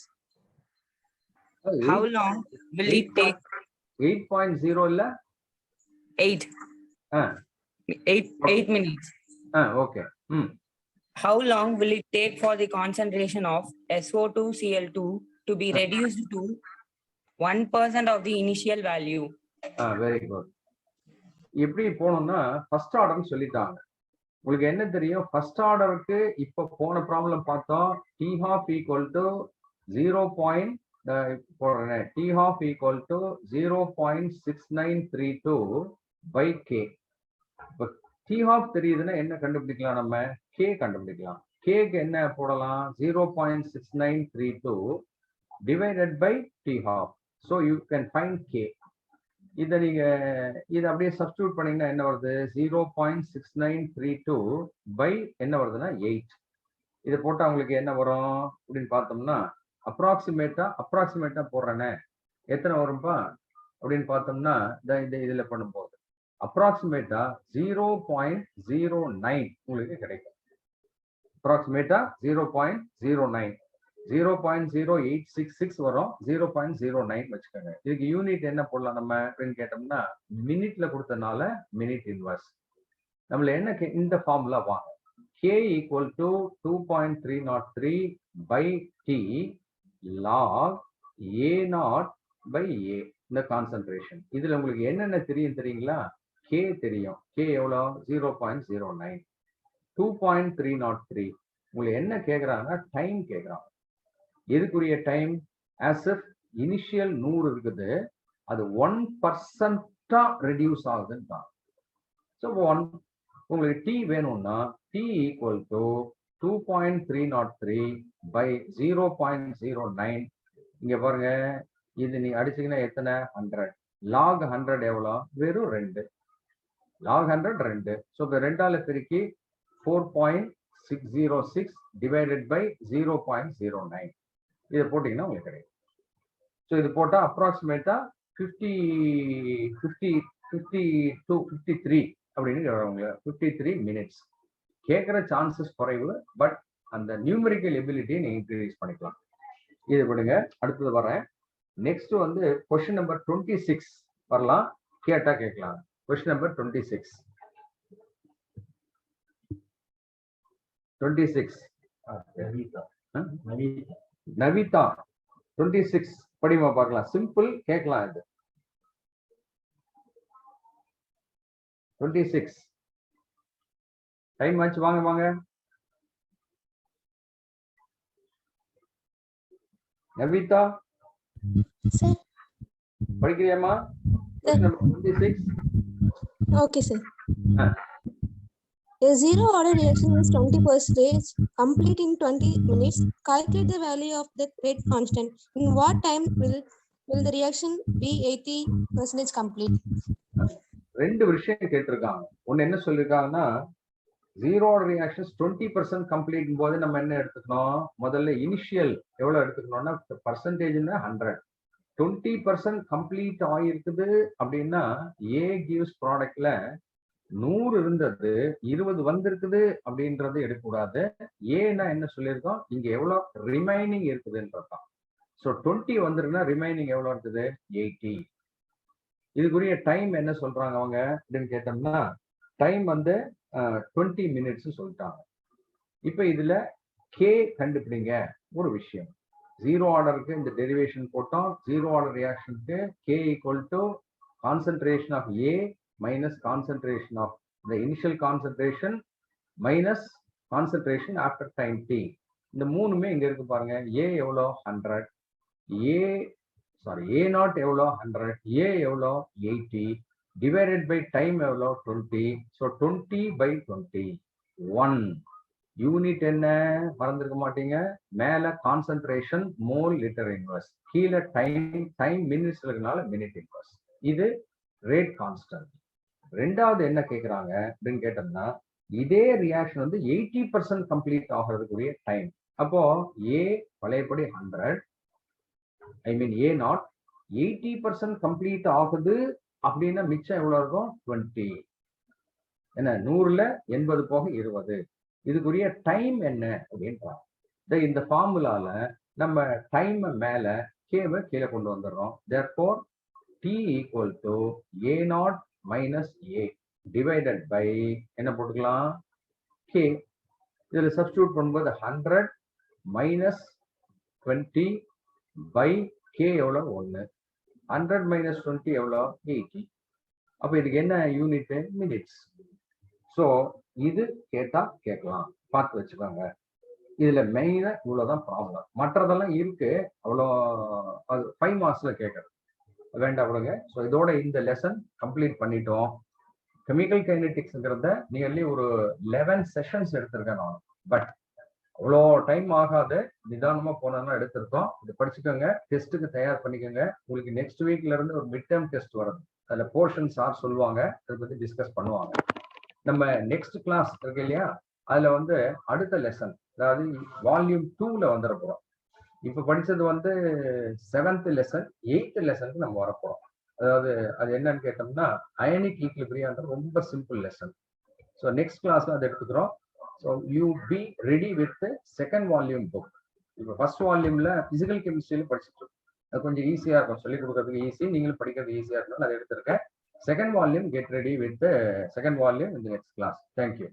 S10: How long will it take?
S1: 8.0 இல்ல
S10: 8 minutes.
S1: Okay.
S10: How long will it take for the concentration of SO2 Cl2 to be reduced to 1% of the initial value?
S1: Very good. எப்படி போனோம்னா ஃபர்ஸ்ட் ஆர்டர்னு சொல்லிட்டாங்க. உங்களுக்கு என்ன தெரியும்? ஃபர்ஸ்ட் ஆர்டருக்கு இப்ப போன ப்ராப்ளம் பார்த்தோம். T half equal to 0. போடுறேன். T half equal to 0.6932 by K. இப்போ T half தெரியுதுன்னா என்ன கண்டுபிடிக்கலாம்? நம்ம K கண்டுபிடிக்கலாம். Kக்கு என்ன போடலாம்? 0.6932 divided by T half. So you can find K. இதை நீங்க இதை அப்படியே சப்ஸ்டியூட் பண்ணீங்கன்னா என்ன வருது? 0.6932 by என்ன வருதுன்னா 8. இதை போட்டா உங்களுக்கு என்ன வரும் அப்படின்னு பார்த்தோம்னா அப்ராக்சிமேட்டா போடுறேனே எத்தனை வரும்பா அப்படின்னு பார்த்தோம்னா இந்த இதுல பண்ணும்போது அப்ராக்சிமேட்டா 0.09 உங்களுக்கு கிடைக்கும். அப்ராக்சிமேட்டா 0.09 0.0866 வரும். 0.09 வச்சுக்கோங்க. இதுக்கு யூனிட் என்ன போடலாம் நம்ம அப்படின்னு கேட்டோம்னா மினிட்ல கொடுத்தனால மினிட் இன்வர்ஸ். நம்மள என்ன இந்த ஃபார்முலா வாங்க. K equal to 2.303 by T log A0 by A. இந்த கான்சென்ட்ரேஷன். இதுல உங்களுக்கு என்னென்ன தெரியுங்களா? K தெரியும். K எவ்வளோ? 0.09. 2.303 உங்களுக்கு என்ன கேட்கறாங்கன்னா டைம் கேட்கறாங்க. எதுக்குரிய டைம்? ஆஸ் இஃப் இனிஷியல் 100 இருக்குது, அது 1% ரெடியூஸ் ஆகுதுன்னு தான். ஸோ உங்களுக்கு T வேணும்னா T equal to 2.303 by 0.09. இங்க பாருங்க, இது நீ அடிச்சீங்கன்னா எத்தனை? 100. log 100 எவ்வளோ? வெறும் 2. log 100 2. ஸோ இப்போ 2ஆல பெருக்கி 4.606 divided by 0.09. இதை போட்டீங்கன்னா உங்களுக்கு கிடைக்கும். ஸோ இது போட்டா அப்ராக்சிமேட்டா 53 அப்படின்னு வரவங்க 53 மினிட்ஸ். கேட்குற சான்சஸ் குறைவு, பட் அந்த நியூமெரிக்கல் எபிலிட்டியை நீங்க இன்க்ரீஸ் பண்ணிக்கலாம். இது விடுங்க, அடுத்தது வரேன். நெக்ஸ்ட் வந்து கொஸ்டின் நம்பர் 26 வரலாம், கேட்டா கேட்கலாம். கொஸ்டின் நம்பர் 26 நவிதா 26 படிமா பார்க்கலாம். சிம்பிள், கேட்கலாம். இது 26 டைம் ஆச்சு. வாங்க Navitha படிக்கிறியாமா? 26.
S8: Okay, sir. A zero order reaction is 20% complete in 20 minutes. Calculate the value of the rate constant. In what time will the reaction be 80% complete?
S1: 2 விஷயம் கேட்டிருக்காங்க. ஒன்னு என்ன சொல்லியிருக்காங்கன்னா, ஜீரோ ஆர்டர் ரியாக்ஷன்ஸ் 20% கம்ப்ளீட் போது நம்ம என்ன எடுத்துக்கணும், முதல்ல இனிஷியல் எவ்வளவு எடுத்துக்கணும்னா பர்சன்டேஜ்னா 100. 20% கம்ப்ளீட் ஆகிருக்குது அப்படின்னா ஏ கிவ்ஸ் ப்ராடக்ட்ல 100 இருந்தது 20 வந்திருக்குது அப்படின்றது எடுக்கக்கூடாது. ஏன்னா என்ன சொல்லியிருக்கோம், இங்க எவ்வளவு ரிமைனிங் இருக்குதுன்றதுதான். ஸோ 20 வந்துருக்குன்னா ரிமைனிங் எவ்வளவு இருக்குது 80. இதுக்குரிய டைம் என்ன சொல்றாங்க அவங்க அப்படின்னு கேட்டோம்னா, டைம் வந்து 20 மினிட்ஸ் சொல்லிட்டாங்க. இப்ப இதுல கே கண்டுபிடிங்க. ஒரு விஷயம், ஜீரோ ஆர்டருக்கு இந்த டெரிவேஷன் போட்டோம். ஜீரோ ஆர்டர் ரியாக்ஷனுக்கு K equal to concentration of A minus concentration of the initial concentration minus concentration after time T. இந்த மூணுமே இங்க இருக்கு பாருங்க. ஏ எவ்வளோ 100, ஏ நாட் எவ்வளோ 100, ஏ எவ்வளோ 80 டிவைடட் பை டைம் எவ்வளோ 20. ஸோ 20/20 1 யூனிட் என்ன மறந்துருக்க மாட்டீங்க. மேல கான்சன்ட்ரேஷன் மோல் லிட்டர் இன்வர்ஸ், கீழே டைம் மினிட்ஸ் இருக்கனால மினிட் இன்வர்ஸ். இது ரேட் கான்ஸ்டன்ட். ரெண்டாவது என்ன கேட்குறாங்க அப்படின்னு கேட்டோம்னா, இதே ரியாக்ஷன் வந்து 80% கம்ப்ளீட் ஆகிறதுக்குரிய டைம். அப்போ ஏ பழையபடி 100, ஐ மீன் ஏ நாட் 80% கம்ப்ளீட் ஆகுது அப்படின்னா மிச்சம் எவ்வளவு இருக்கும் 20. என்ன 100ல 80 போக 20. இதுக்குரிய டைம் என்ன அப்படின்றாங்க. இந்த ஃபார்முலால நம்ம டைம் மேல கேவை கீழே கொண்டு வந்துடுறோம். therefore t equal to A naught minus A divided by என்ன போட்டுக்கலாம் கே. இதுல சப்ஸ்டியூட் பண்ணும்போது 100 மைனஸ் 20 பை கே எவ்வளோ 1. 100 மைனஸ் 20 எவ்வளோ 80. அப்ப இதுக்கு என்ன யூனிட் மினிட்ஸ். ஸோ இது கேட்டா கேட்கலாம், பார்த்து வச்சுக்கோங்க. இதுல மெயினா இவ்வளவுதான் ப்ராப்ளம். மற்றதெல்லாம் இருக்கு, அவ்வளோ அது 5 மார்க்ஸ்ல கேட்கறது வேண்டாம் விடுங்க. ஸோ இதோட இந்த லெசன் கம்ப்ளீட் பண்ணிட்டோம். கெமிக்கல் கைனெட்டிக்ஸ்ங்கிறத நியர்லி ஒரு 11 செஷன்ஸ் எடுத்திருக்கேன் நான். பட் அவ்வளோ டைம் ஆகாது, நிதானமா போனோம்னா எடுத்திருக்கோம். இது படிச்சுக்கோங்க, டெஸ்ட்டுக்கு தயார் பண்ணிக்கோங்க. உங்களுக்கு நெக்ஸ்ட் வீக்ல இருந்து ஒரு மிட் டேர்ம் டெஸ்ட் வருது. அதுல போர்ஷன் சார் சொல்லுவாங்க, அதை பத்தி டிஸ்கஸ் பண்ணுவாங்க. நம்ம நெக்ஸ்ட் கிளாஸ் இருக்கு இல்லையா, அதுல வந்து அடுத்த லெசன், அதாவது வால்யூம் 2ல வந்துட போறோம். இப்ப படிச்சது வந்து 7th லெசன், 8th லெசனுக்கு நம்ம வரப்போறோம். அதாவது அது என்னன்னு கேட்டோம்னா அயனிக் ஈக்லிபிரியம், ரொம்ப சிம்பிள் லெசன். ஸோ நெக்ஸ்ட் கிளாஸ்ல அதை எடுத்துக்கிறோம். So you be ready with second volume book. இப்போ ஃபர்ஸ்ட் வால்யூம்ல பிசிக்கல் கெமிஸ்ட்ரியில படிச்சுட்டு இருக்கோம். அது கொஞ்சம் ஈஸியா இருக்கும், சொல்லிக் கொடுக்கறதுக்கு ஈஸி, நீங்களும் படிக்கிறது ஈஸியா இருக்கணும். அதை எடுத்திருக்கேன். Second volume, get ready with second volume in the next class. Thank you.